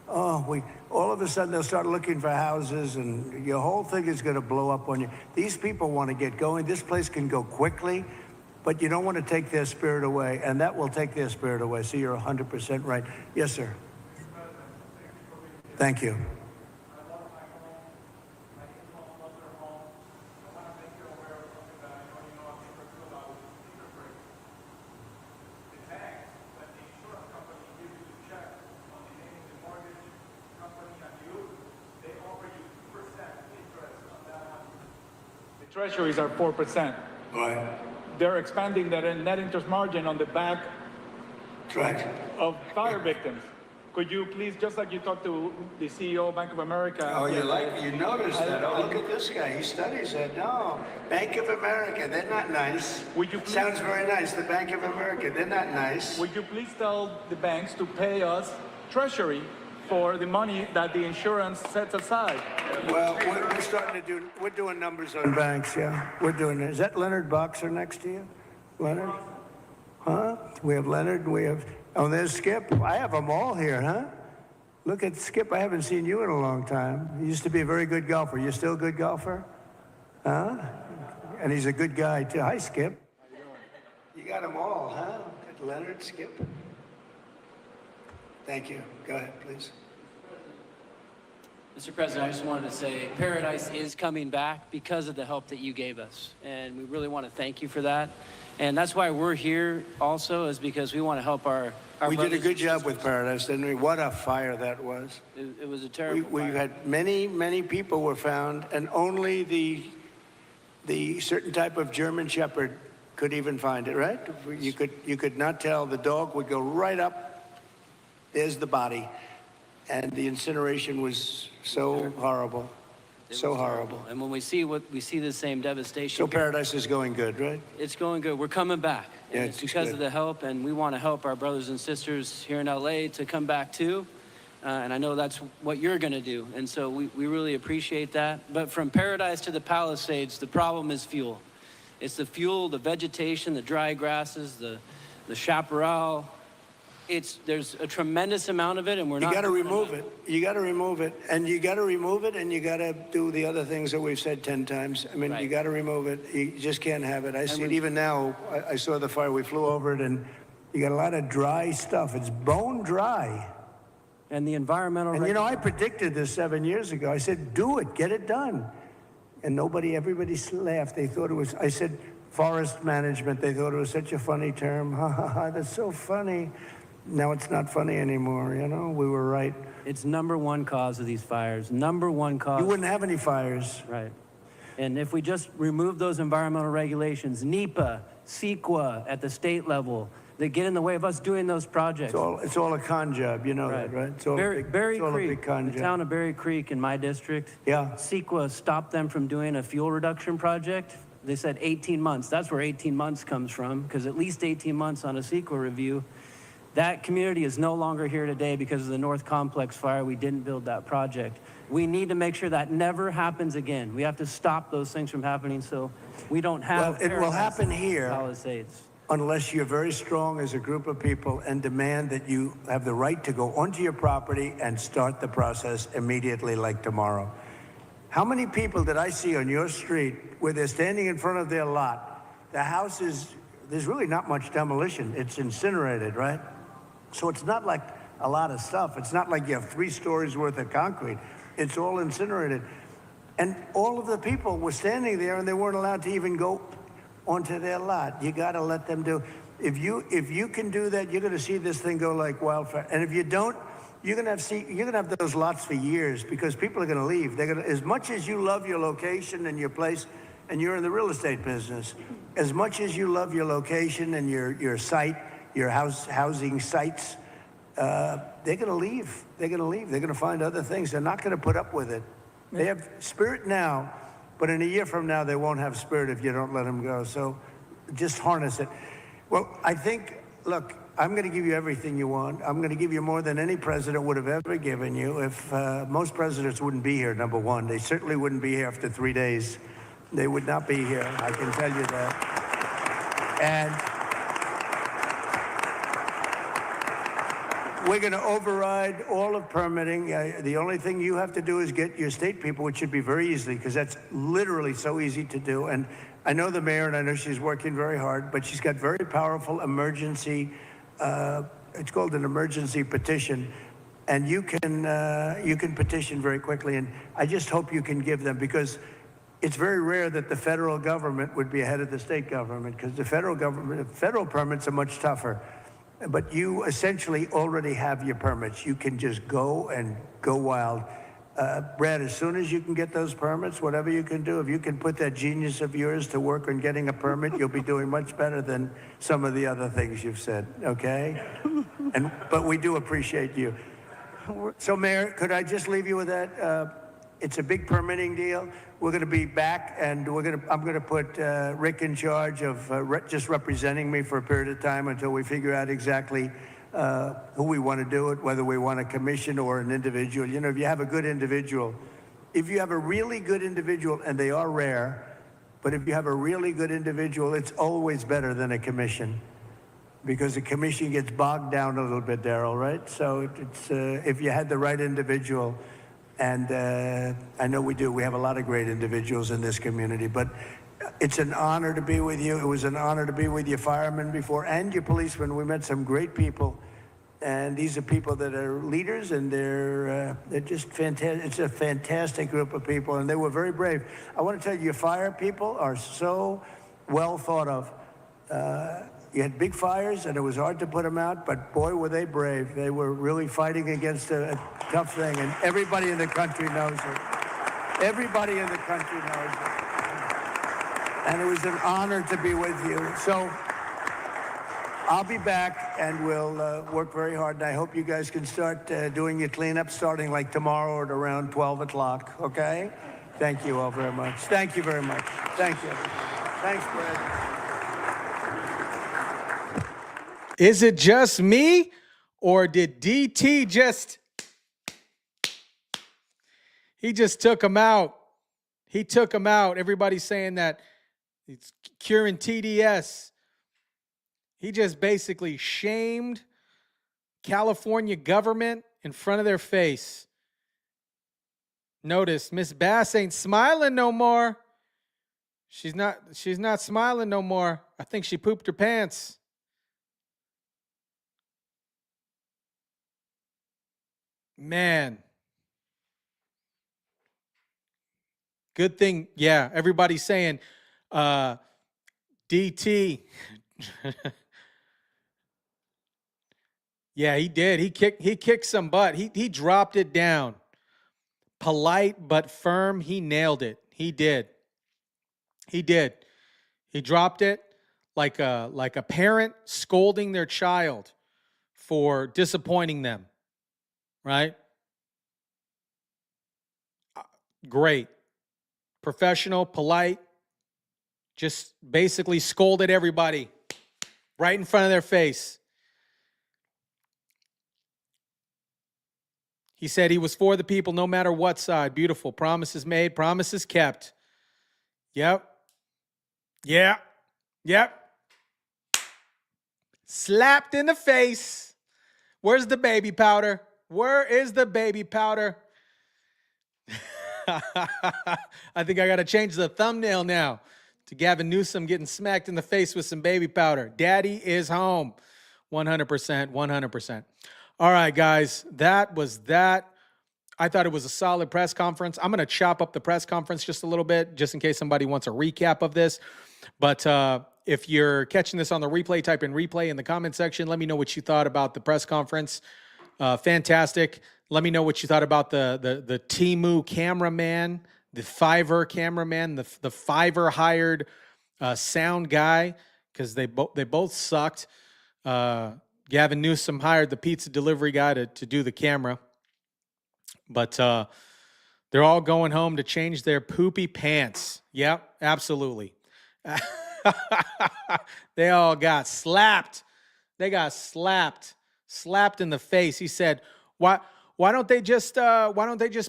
all of a sudden they'll start looking for houses, and your whole thing is going to blow up on you. These people want to get going. This place can go quickly, but you don't want to take their spirit away, and that will take their spirit away. So you're 100% right. Yes, sir. Thank you. treasuries are 4%. Right. They're expanding their net interest margin on the back Right. of fire victims. Could you please, just like you talked to the CEO of Bank of America? Oh, you noticed that. Oh, look at this guy. He studies that. No, Bank of America, they're not nice. Would you please, Sounds very nice. The Bank of America, they're not nice. would you please tell the banks to pay us Treasury for the money that the insurance sets aside? Well, we're starting to do, we're doing numbers on banks, yeah. We're doing it. Is that Leonard Boxer next to you? Leonard? Huh? We have Leonard, we have, oh, there's Skip. I have them all here, huh? Look at Skip, I haven't seen you in a long time. You used to be a very good golfer. You still a good golfer? Huh? And he's a good guy, too. Hi, Skip. You got them all, huh? Got Leonard, Skip. Thank you. Go ahead, please. Mr. President, I just wanted to say Paradise is coming back because of the help that you gave us. And we really want to thank you for that. And that's why we're here also, is because we want to help our We did a brothers good and job sisters. with Paradise, didn't we? What a fire that was. It was a terrible We've fire. had many people were found, and only the certain type of German Shepherd could even find it, right? You could not tell. The dog would go right up. There's the body. And the incineration was so horrible. So horrible. And when we see the same devastation. So Paradise is going good, right? It's going good. We're coming back. Yeah, And it's because good. of the help, and we want to help our brothers and sisters here in LA to come back too. And I know that's what you're going to do. And so we really appreciate that. But from Paradise to the Palisades, the problem is fuel. It's the fuel, the vegetation, the dry grasses, the chaparral. There's a tremendous amount of it, and we're not. You got to remove it. You got to remove it, and you got to remove it, and you got to do the other things that we've said 10 times. I mean, you got to remove it. You just can't have it. I see it even now. I saw the fire. We flew over it, and you got a lot of dry stuff. It's bone dry. And the environmental. And you know, I predicted this 7 years ago. I said, do it, get it done. And everybody laughed. They thought it was. I said, forest management. They thought it was such a funny term. Ha ha ha. That's so funny. Now it's not funny anymore, you know? We were right. It's number one cause of these fires. Number one cause. You wouldn't have any fires. Right. And if we just remove those environmental regulations, NEPA, CEQA at the state level, that get in the way of us doing those projects. It's all a con job, you know that, right? It's all Berry a Creek, big con the job. town of Berry Creek in my district. Yeah. CEQA stopped them from doing a fuel reduction project. They said 18 months. That's where 18 months comes from, because at least 18 months on a CEQA review. That community is no longer here today because of the North Complex fire. We didn't build that project. We need to make sure that never happens again. We have to stop those things from happening so we don't have. Well, it will happen here Palisades. unless you're very strong as a group of people and demand that you have the right to go onto your property and start the process immediately, like tomorrow. How many people did I see on your street where they're standing in front of their lot? The house there's really not much demolition. It's incinerated, right? So it's not like a lot of stuff. It's not like you have 3 stories worth of concrete. It's all incinerated. And all of the people were standing there and they weren't allowed to even go onto their lot. You got to let them do. If you can do that, you're going to see this thing go like wildfire. And if you don't, you're going to have those lots for years because people are going to leave. They're going to, as much as you love your location and your place, and you're in the real estate business, as much as you love your location and your site, your housing sites, they're going to leave. They're going to leave. They're going to find other things. They're not going to put up with it. They have spirit now, but in a year from now, they won't have spirit if you don't let them go. So just harness it. Well, I think, look, I'm going to give you everything you want. I'm going to give you more than any president would have ever given you. If most presidents wouldn't be here, number one. They certainly wouldn't be here after 3 days. They would not be here, I can tell you that. And we're going to override all of permitting. The only thing you have to do is get your state people, which should be very easy, because that's literally so easy to do. And I know the mayor, and I know she's working very hard, but she's got very powerful emergency, it's called an emergency petition. And you can petition very quickly. And I just hope you can give them, because it's very rare that the federal government would be ahead of the state government, because the federal permits are much tougher. But you essentially already have your permits. You can just go and go wild. Brad, as soon as you can get those permits, whatever you can do, if you can put that genius of yours to work on getting a permit, you'll be doing much better than some of the other things you've said, okay? But we do appreciate you. So, Mayor, could I just leave you with that? It's a big permitting deal. We're going to be back, and I'm going to put Rick in charge of just representing me for a period of time until we figure out exactly who we want to do it, whether we want a commission or an individual. You know, if you have a good individual, if you have a really good individual, and they are rare, but if you have a really good individual, it's always better than a commission, because a commission gets bogged down a little bit, Daryl, right? So it's if you had the right individual, and I know we do. We have a lot of great individuals in this community, but it's an honor to be with you. It was an honor to be with your firemen before and your policemen. We met some great people, and these are people that are leaders, and they're just fantastic. It's a fantastic group of people, and they were very brave. I want to tell you, your fire people are so well thought of. You had big fires, and it was hard to put them out, but boy, were they brave. They were really fighting against a tough thing, and everybody in the country knows it. Everybody in the country knows it. And it was an honor to be with you. So I'll be back, and we'll work very hard, and I hope you guys can start doing your cleanup starting like tomorrow at around 12 o'clock, okay? Thank you all very much. Thank you very much. Thank you. Thanks, Brad. Is it just me, or did DT he just took him out? He took him out. Everybody's saying that it's curing TDS. He just basically shamed California government in front of their face. Notice Miss Bass ain't smiling no more. She's not smiling no more. I think she pooped her pants. Man. Good thing, yeah, everybody's saying DT. Yeah, he did. He kicked some butt. He dropped it down. Polite but firm. He nailed it. He did. He did. He dropped it like a parent scolding their child for disappointing them. Right? Great. Professional, polite, just basically scolded everybody right in front of their face. He said he was for the people no matter what side. Beautiful. Promises made, promises kept. Yep. Yeah. Yep. Slapped in the face. Where's the baby powder? Where is the baby powder? I think I got to change the thumbnail now to Gavin Newsom getting smacked in the face with some baby powder. Daddy is home. 100%, 100%. All right, guys, that was that. I thought it was a solid press conference. I'm going to chop up the press conference just a little bit, just in case somebody wants a recap of this. But if you're catching this on the replay, type in replay in the comment section. Let me know what you thought about the press conference. Fantastic. Let me know what you thought about the Temu cameraman, the Fiverr cameraman, the Fiverr hired sound guy, because they both sucked. Gavin Newsom hired the pizza delivery guy to do the camera. But they're all going home to change their poopy pants. Yep, absolutely. They all got slapped. They got slapped in the face. He said, why don't they just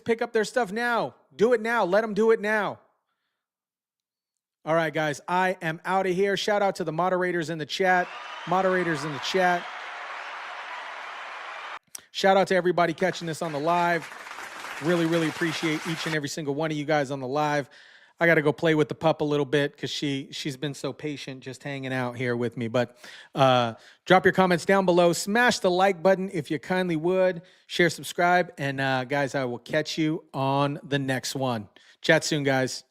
pick up their stuff now? Do it now. Let them do it now. All right, guys, I am out of here. Shout out to the moderators in the chat. Shout out to everybody catching this on the live. Really, really appreciate each and every single one of you guys on the live. I got to go play with the pup a little bit because she's been so patient just hanging out here with me. But drop your comments down below. Smash the like button if you kindly would. Share, subscribe. And guys, I will catch you on the next one. Chat soon, guys.